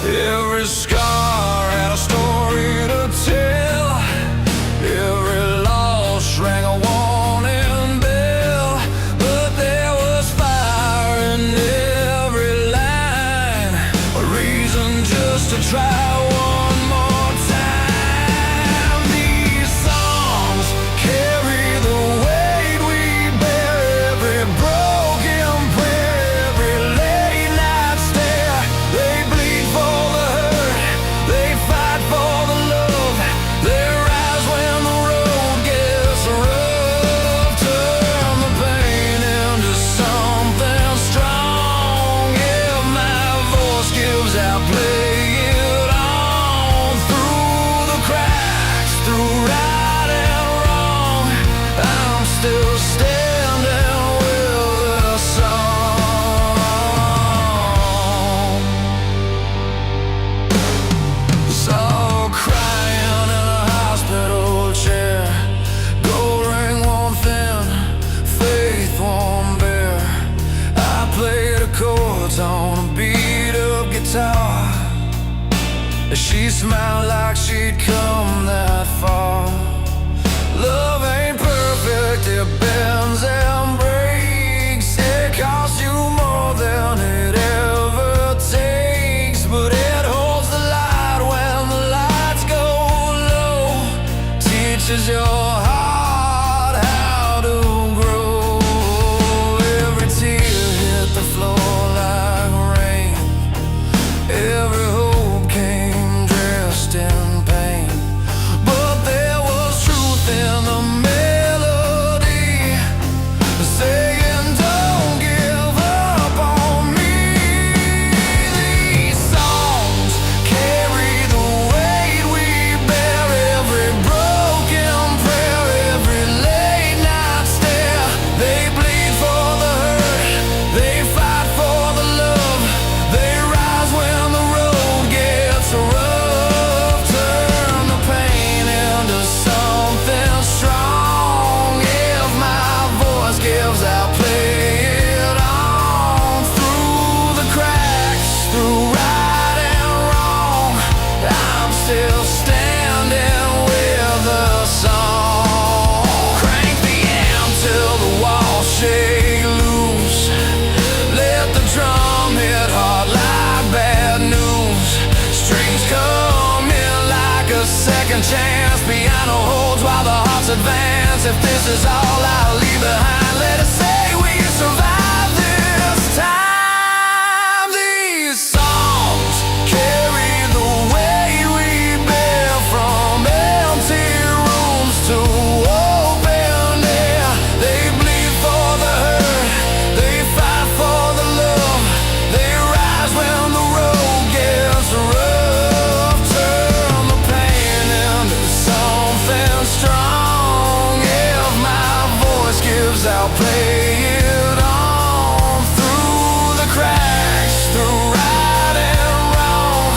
Every scar had a story to tell. Every loss rang a warning bell. But there was fire in every line, a reason just to try one more time. These songs carry the weight we bear. Every broken prayer, every late night stare. They bleed for the hurt, they fight for the love. They rise when the road gets rough. Turn the pain into something strong. If my voice gives out, play it on. Through the cracks, through right and wrong, I'm still standing with a song. Saw crying in a hospital chair. Gold ring won't thin, faith won't bear. I played the chords on a beat up guitar. She smiled like she'd come that far. Love ain't perfect, it bends and breaks. It costs you more than it ever takes, but it holds the light when the lights go low. Teaches your heart how to grow. Every tear hit the floor like rain. Every hope came dressed in pain. But there was second chance. Piano holds while the hearts advance. If this is all I'll leave behind, let us say we survive this time. These songs carry the weight we bear, from empty rooms to open air. They bleed for the hurt, they fight for the love, they rise when the road gets rough. Turn the pain into something strong. If my voice gives out, play it on through the cracks, through right and wrong.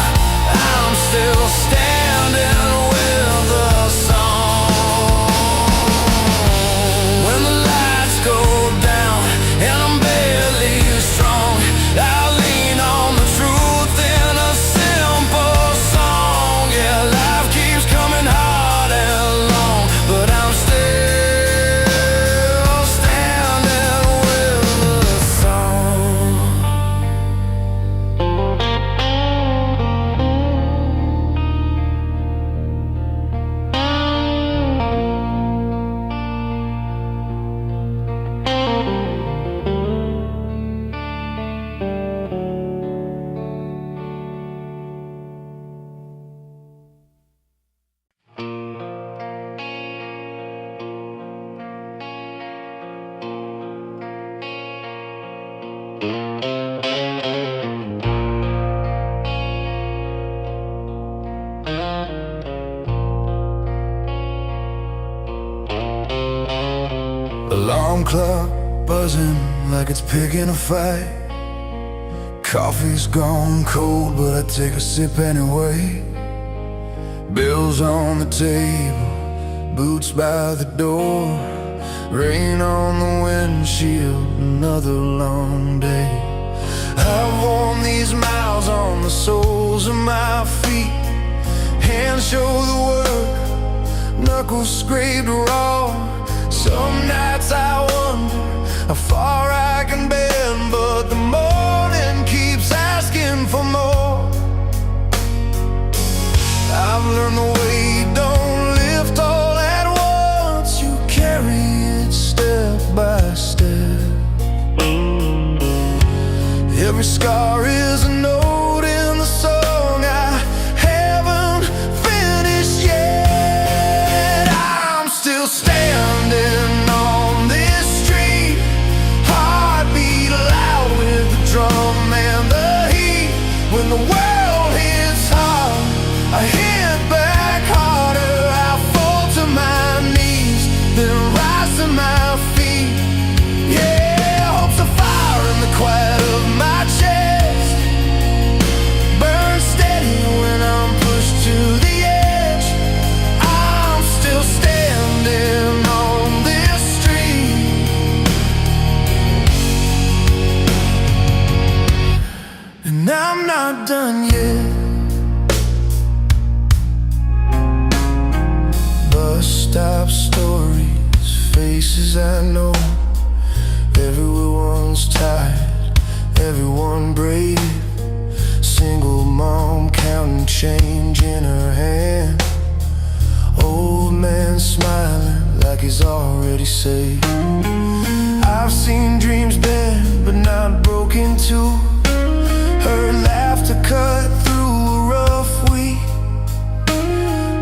I'm still standing with the song. When the lights go down and I'm barely strong, I'll lean on the truth in a simple song. Yeah, life keeps coming hard and long, but I'm still standing with the song. Alarm clock buzzing like it's picking a fight. Coffee's gone cold, but I take a sip anyway. Bills on the table, boots by the door, rain on the windshield, another long day. I've worn these miles on the soles of my feet. Hands show the work, knuckles scraped raw. Some nights I wonder how far I can bend, but the morning keeps asking for more. I've learned the weight don't lift all at once. You carry it step by step. Every scar is a note in the song I haven't finished yet. I'm still standing on this street, heartbeat loud with the drum and the heat. When the world hits hard, I hit back harder. I fall to my knees, then rise to my feet. Yeah, hope's a fire in the quiet of my chest, burn steady when I'm pushed to the edge. I'm still standing on this street, and I'm not done yet. Bus stop stories, faces I know. Everyone's tired, everyone brave. Single mom counting change in her hand. Old man smiling like he's already saved. I've seen dreams bend but not broken too. Heard laughter cut through a rough week.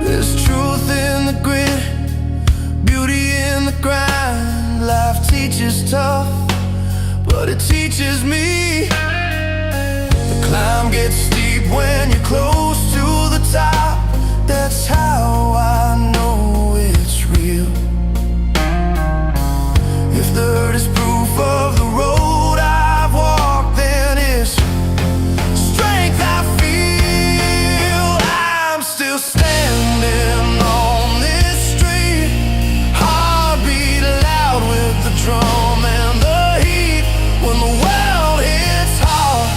There's truth in the grit, beauty in the grind. Life teaches tough, but it teaches me. The climb gets steep when you're close to the top. That's how I know it's real. If the dirt is proof of the road I've walked, then it's strength I feel. I'm still standing on this street, heartbeat loud with the drum and the heat. When the world hits hard,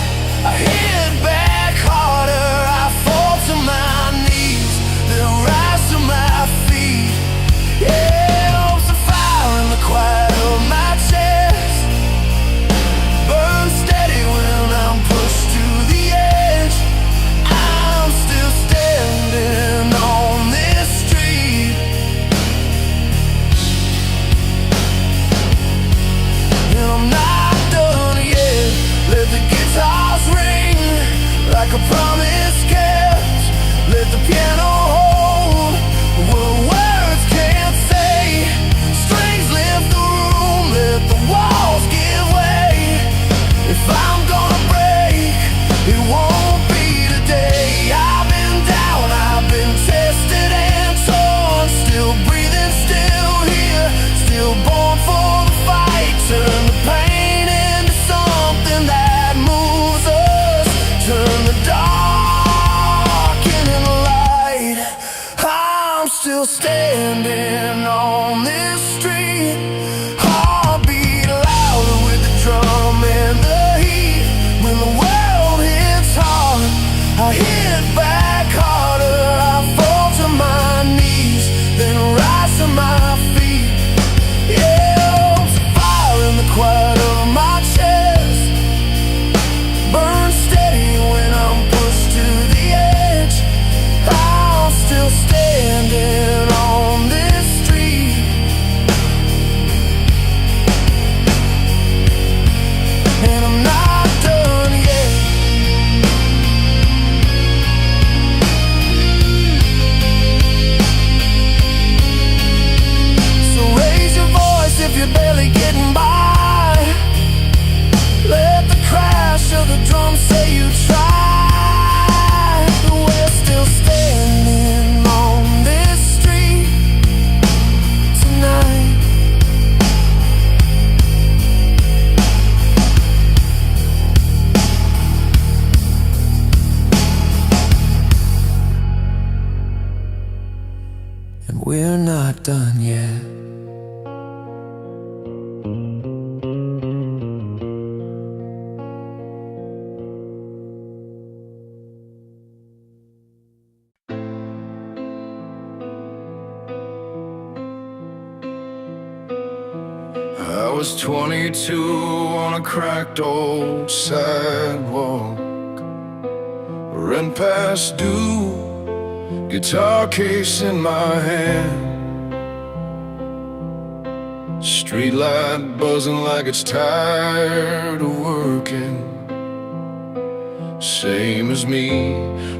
I hit back harder. standing on this street. Heartbeat louder with the drum and the heat. When the world hits hard, I hit back harder. I fall to my knees, then rise to my feet. Yeah, it's fire in the quiet of my chest. Burn steady when I'm pushed to the edge. I'm still standing on this street. And I'm not done yet. So raise your voice if you're barely getting by. Let the crash of the drums say you tried. We're still standing on this street tonight. And we're not done yet. I was 22 on a cracked old sidewalk, rent past due, guitar case in my hand. Streetlight buzzing like it's tired of working. Same as me,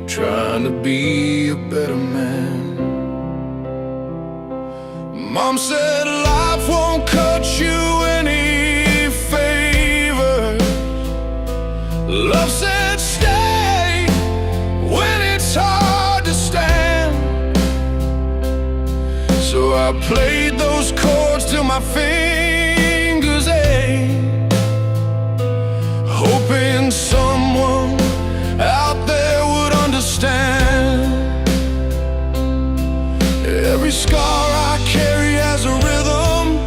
trying to be a better man. Mom said life won't cut you any favors. Love said stay when it's hard to stand. So I played those chords till my fingers ache, hoping someone out there would understand. Every scar I carry has a rhythm,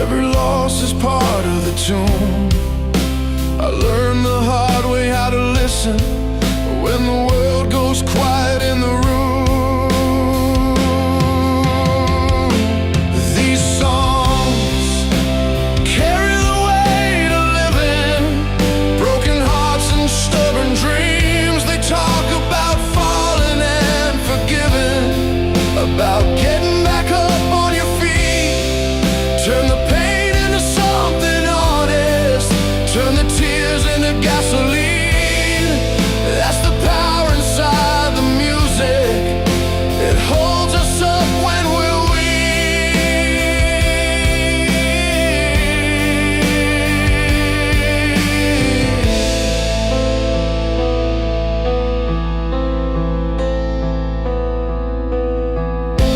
every loss is part of the tune. I learned the hard way how to listen when the world goes quiet in the room. These songs carry the weight of living, broken hearts and stubborn dreams. They talk about falling and forgiving, about getting back up on your feet. Turn the pain into something honest, turn the tears into gasoline. That's the power inside the music. It holds us up when we're weak.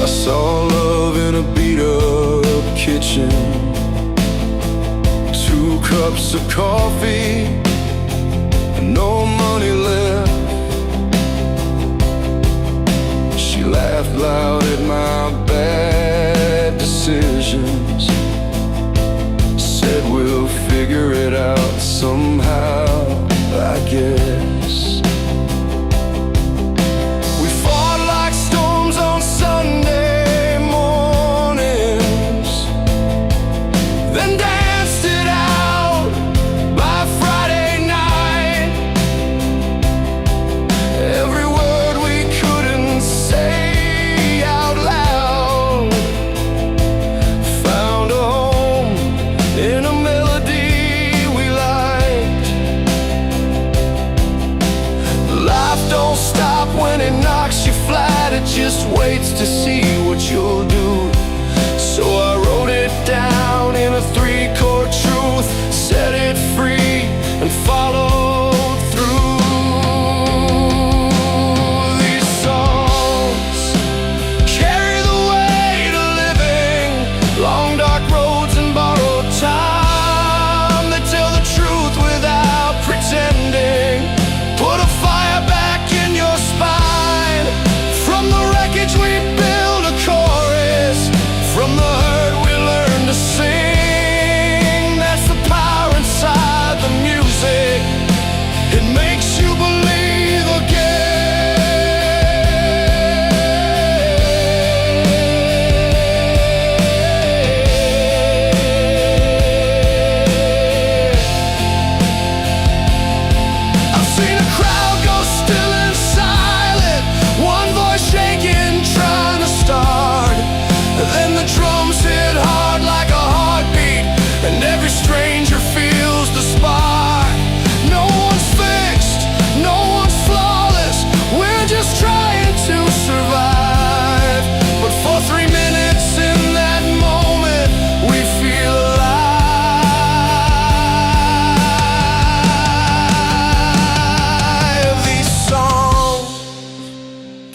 I saw love in a beat-up kitchen, 2 cups of coffee, no money left. She laughed loud at my bad decisions, said we'll figure it out somehow, I guess. We fought like storms on Sunday mornings, then danced it out by Friday night. Every word we couldn't say out loud found a home in a melody we liked. Life don't stop when it knocks you flat, it just waits to see what you'll do. So I wrote it down in a 3-chord truth, set it free and followed through. These songs carry the weight of living, long dark roads and borrowed time. They tell the truth without pretending, put a fire back in your spine. From the wreckage we build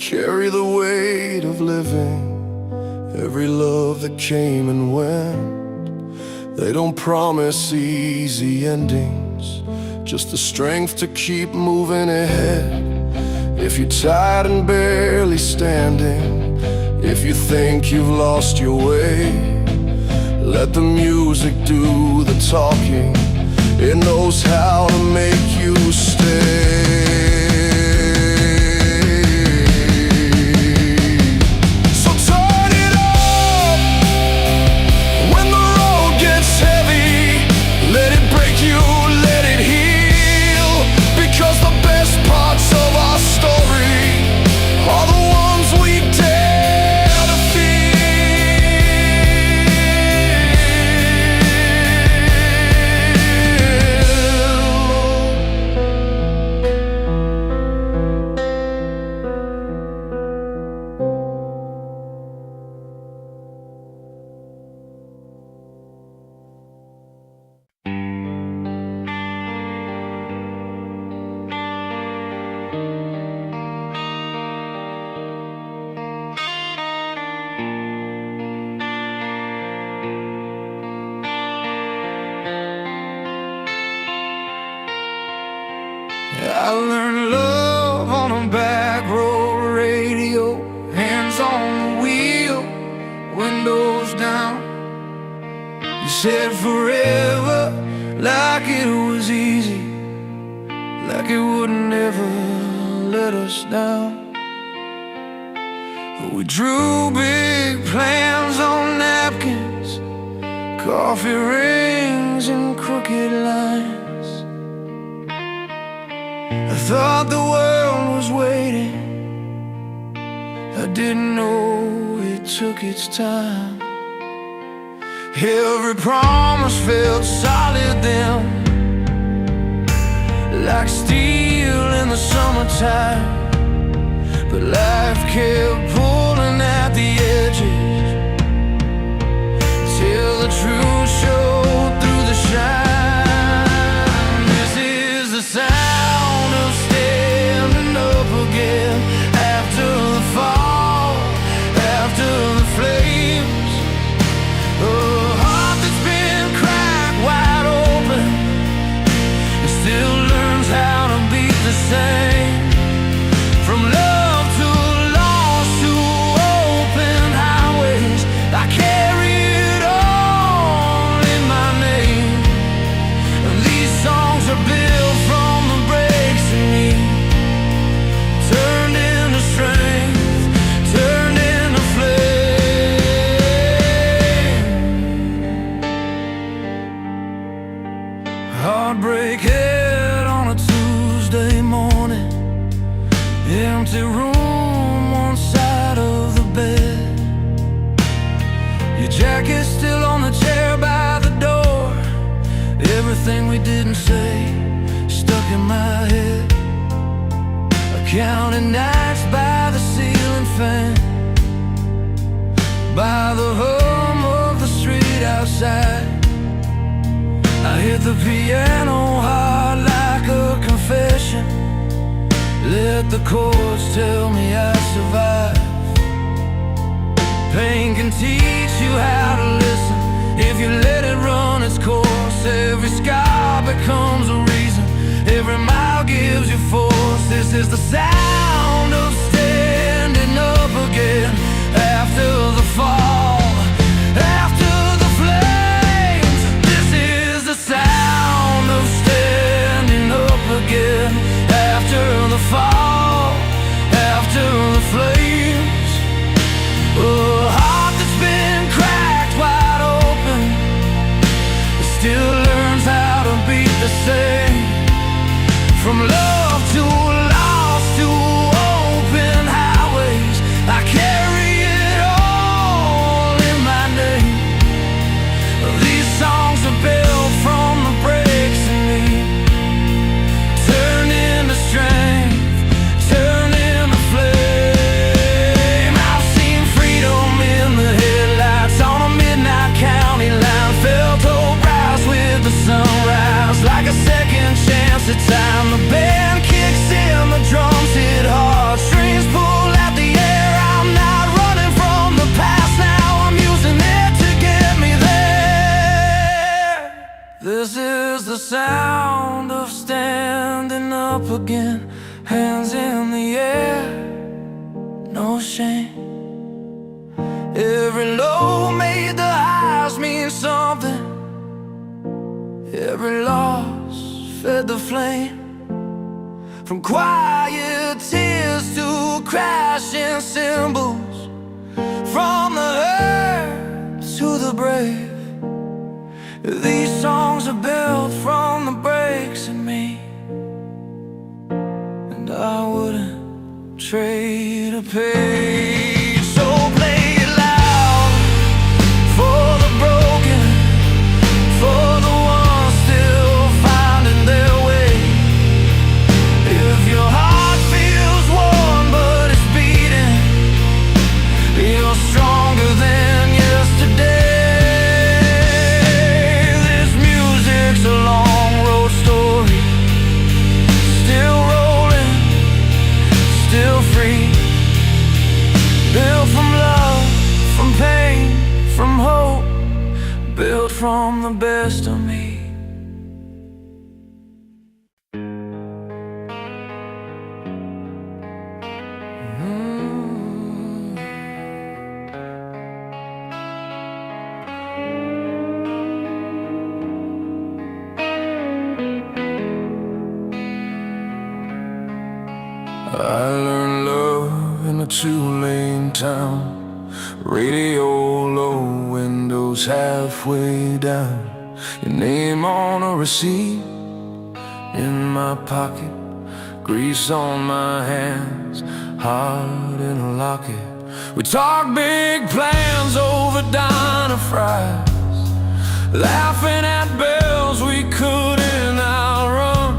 carry the weight of living, every love that came and went. They don't promise easy endings, just the strength to keep moving ahead. If you're tired and barely standing, if you think you've lost your way, let the music do the talking. It knows how to make you stay. So turn it up when the road gets heavy. Let it break you, let it heal, because the best parts of our story are the ones we dare to I learned love on a back road radio, hands on the wheel, windows down. You said forever, like it was easy, like it would never let us down. We drew big plans on napkins, coffee rings and crooked lines. I thought the world was waiting, I didn't know it took its time. Every promise felt solid then, like steel in the summertime. But life kept pulling at the edges, till the truth showed through the shine. This is the sound of standing up again, after the fall, after the flames. A heart that's been cracked wide open, it still learns how to beat the same. From love to loss to open highways, I carry it all in my name. And these songs are built from the breaks in me, turned into strength, turned into flame. Heartbreak hit on a Tuesday morning, empty room, one side of the bed. Your jacket's still on the chair by the door. Everything we didn't say stuck in my head. I counted nights by the ceiling fan, by the hum of the street outside. I hit the piano hard like a confession, let the chords tell me I survived. Pain can teach you how to listen, if you let it run its course. Every scar becomes a reason, every mile gives you force. This is the sound of standing up again, after the fall, after the flames. This is the sound of standing up again, after the fall, after the flames. A heart that's been cracked wide open, it still learns how to beat the same. From love to loss to open again, hands in the air, no shame. Every low made the highs mean something. Every loss fed the flame. From quiet tears to crashing cymbals, from the hurt to the brave. These songs are built from the breaks in me, and I wouldn't trade a page. So play it loud for the broken, for the ones still finding their way. If your heart feels warm but it's beating, you're stronger than yesterday. This music's a long road story, still rolling, still free. Built from love, from pain, from hope, built from the best of me. I learned love in a two-lane town. Radio low, windows halfway down. Your name on a receipt in my pocket, grease on my hands, heart in a locket. We talk big plans over diner fries, laughing at bells we couldn't outrun.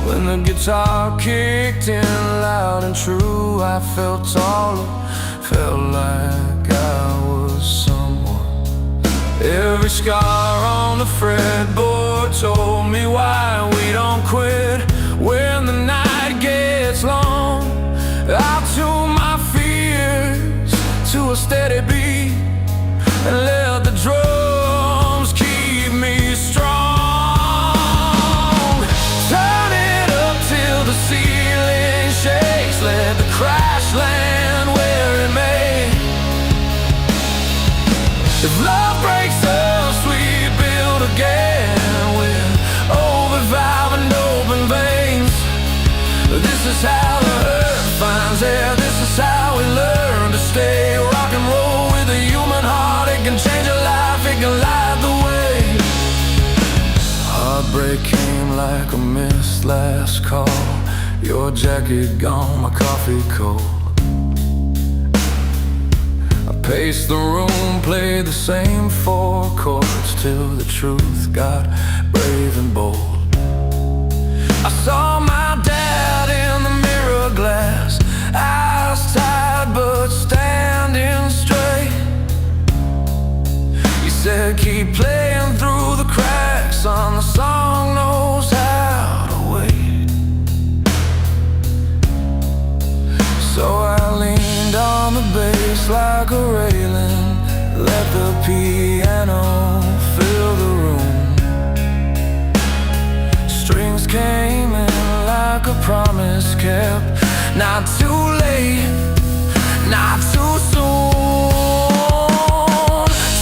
When the guitar kicked in loud and true, I felt taller, felt like I was someone. Every scar on the fretboard told me why we don't quit when the night gets long. I tune my fears to a steady beat and let the drums keep me strong. Turn it up till the ceiling shakes, let the crash land where it may. If love breaks us, we build again with overvalve and open veins. This is how the earth finds air, this is how we learn to stay. Rock and roll with a human heart, it can change a life, it can light the way. Heartbreak came like a mist, last call. Your jacket gone, my coffee cold. I paced the room, played the same four chords till the truth got brave and bold. I saw my dad in the mirror glass, eyes tired but standing straight. He said, keep playing through the cracks, son, the song knows how to wait. So I leaned on the bass like a railing, let the piano fill the room. Strings came in like a promise kept, not too late, not too soon.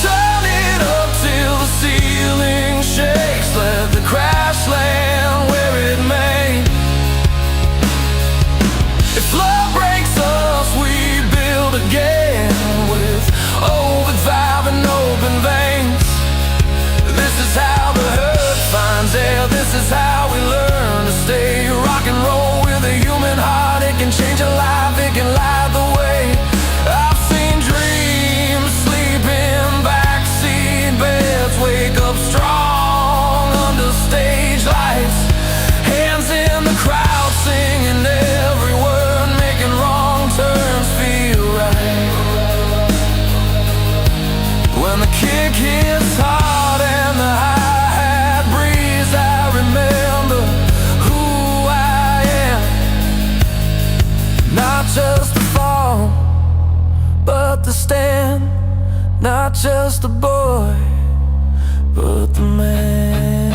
Turn it up till the ceiling shakes, let the crash land where it may. If love breaks us, we build again with overvalve and open veins. This is how the hurt finds air, this is how we learn to stay. Rock and roll with a human heart, it can change a life, it can light the way. I've seen dreams sleep in backseat beds, wake up strong under stage lights. Hands in the crowd singing every word, making wrong turns feel right. When the kick hits hard and the hi-hat breeze, I remember who I am. Not just the fall, but the stand. Not just a boy, but the man.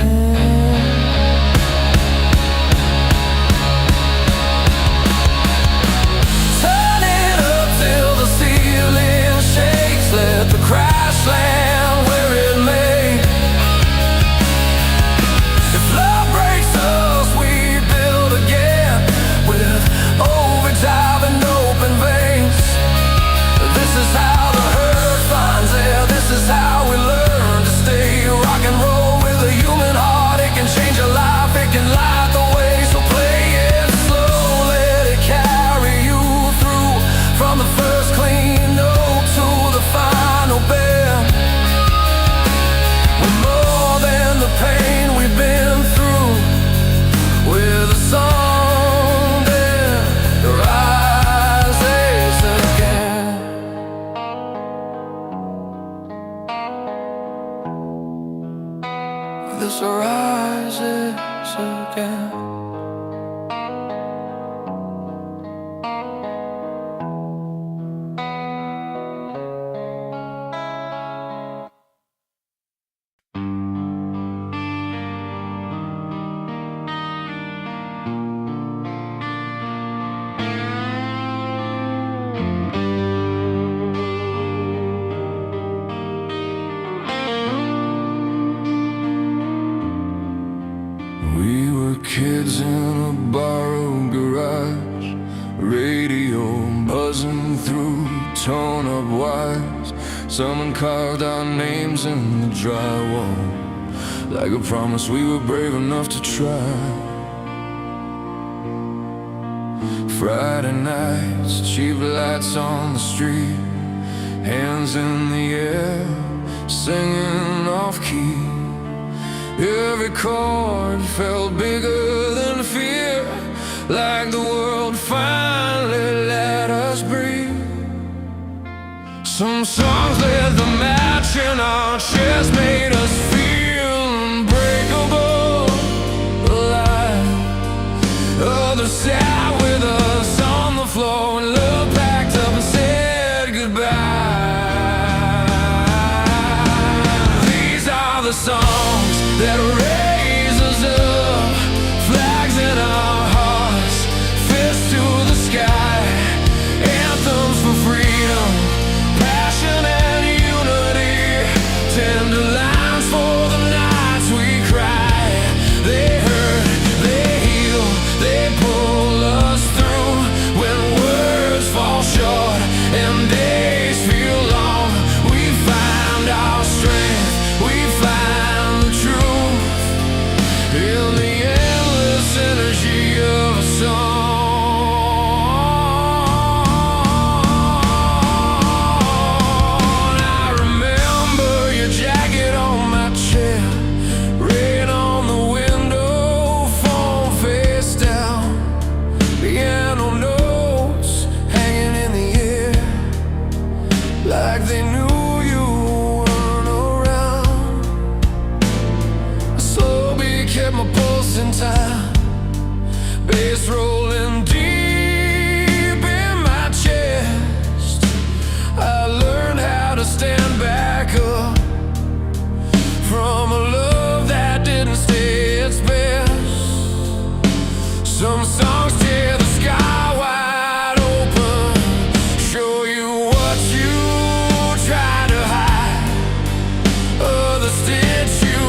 radio buzzing through torn-up wires. Someone carved our names in the drywall, like a promise we were brave enough to try. Friday nights, cheap lights on the street, hands in the air, singing off-key. Every chord felt bigger than fear, like the world finally let us breathe. Some songs lit the match in our chests, made us feel unbreakable, alive. Others sat with us on the floor and love packed up and said goodbye. These are the songs that raise us up, flags in our hearts, fists to the sky, anthems for freedom, passion and unity, tender lines for the nights we cry. They hurt, they heal, they pull us through when words fall short and days feel long. We find our strength, we find the truth in the endless energy of a song. I remember your jacket on my chair, rain on the window, phone face down, piano notes hanging in the air, like they knew you weren't around. I slowly kept my pulse in time, bass rolling deep in my chest. I learned how to stand back up from a love that didn't stay its best. Some songs tear the sky wide open, show you what you try to hide. Others stitch you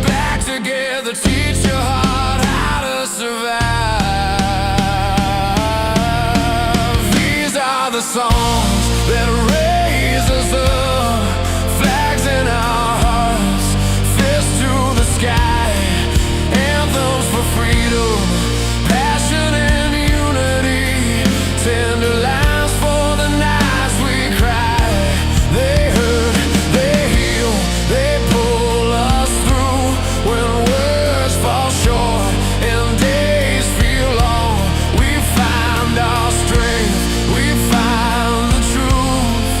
back together, teach your heart how to survive. These are the songs that raise us up, flags in our hearts, fists to the sky, anthems for freedom, passion and unity, tender lines for the nights we cry. They hurt, they heal, they pull us through when words fall short and days feel long. We find our strength, we find the truth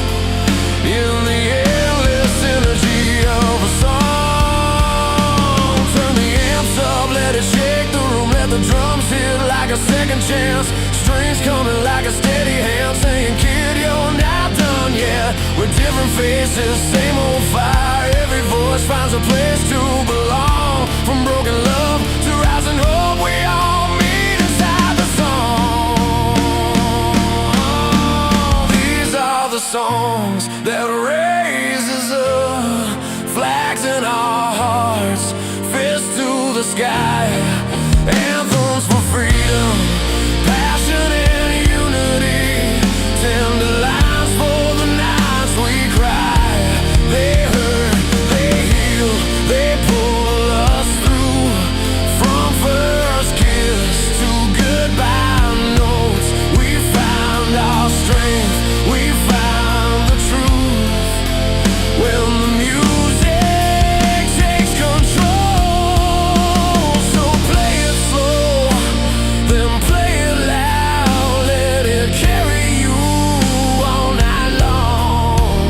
in the endless energy of a song. Turn the amps up, let it shake the room, let the drums hit like a second chance. Strings coming like a steady hand, saying, kid, you're not done yet. We're different faces, same old fire. Every voice finds a place to belong. From broken love to rising hope, we all meet inside the song. These are the songs that raise us up, flags in our hearts, fists to the sky, anthems for freedom, passion and unity, tender lines for the nights we cry. They hurt, they heal, they pull us through from first kiss to goodbye notes. We found our strength, we found the truth when the music takes control. So play it slow, then play it loud, let it carry you all night long.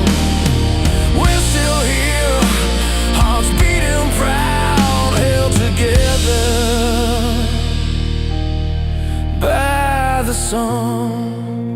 We're still here, hearts beating proud, held together by the song.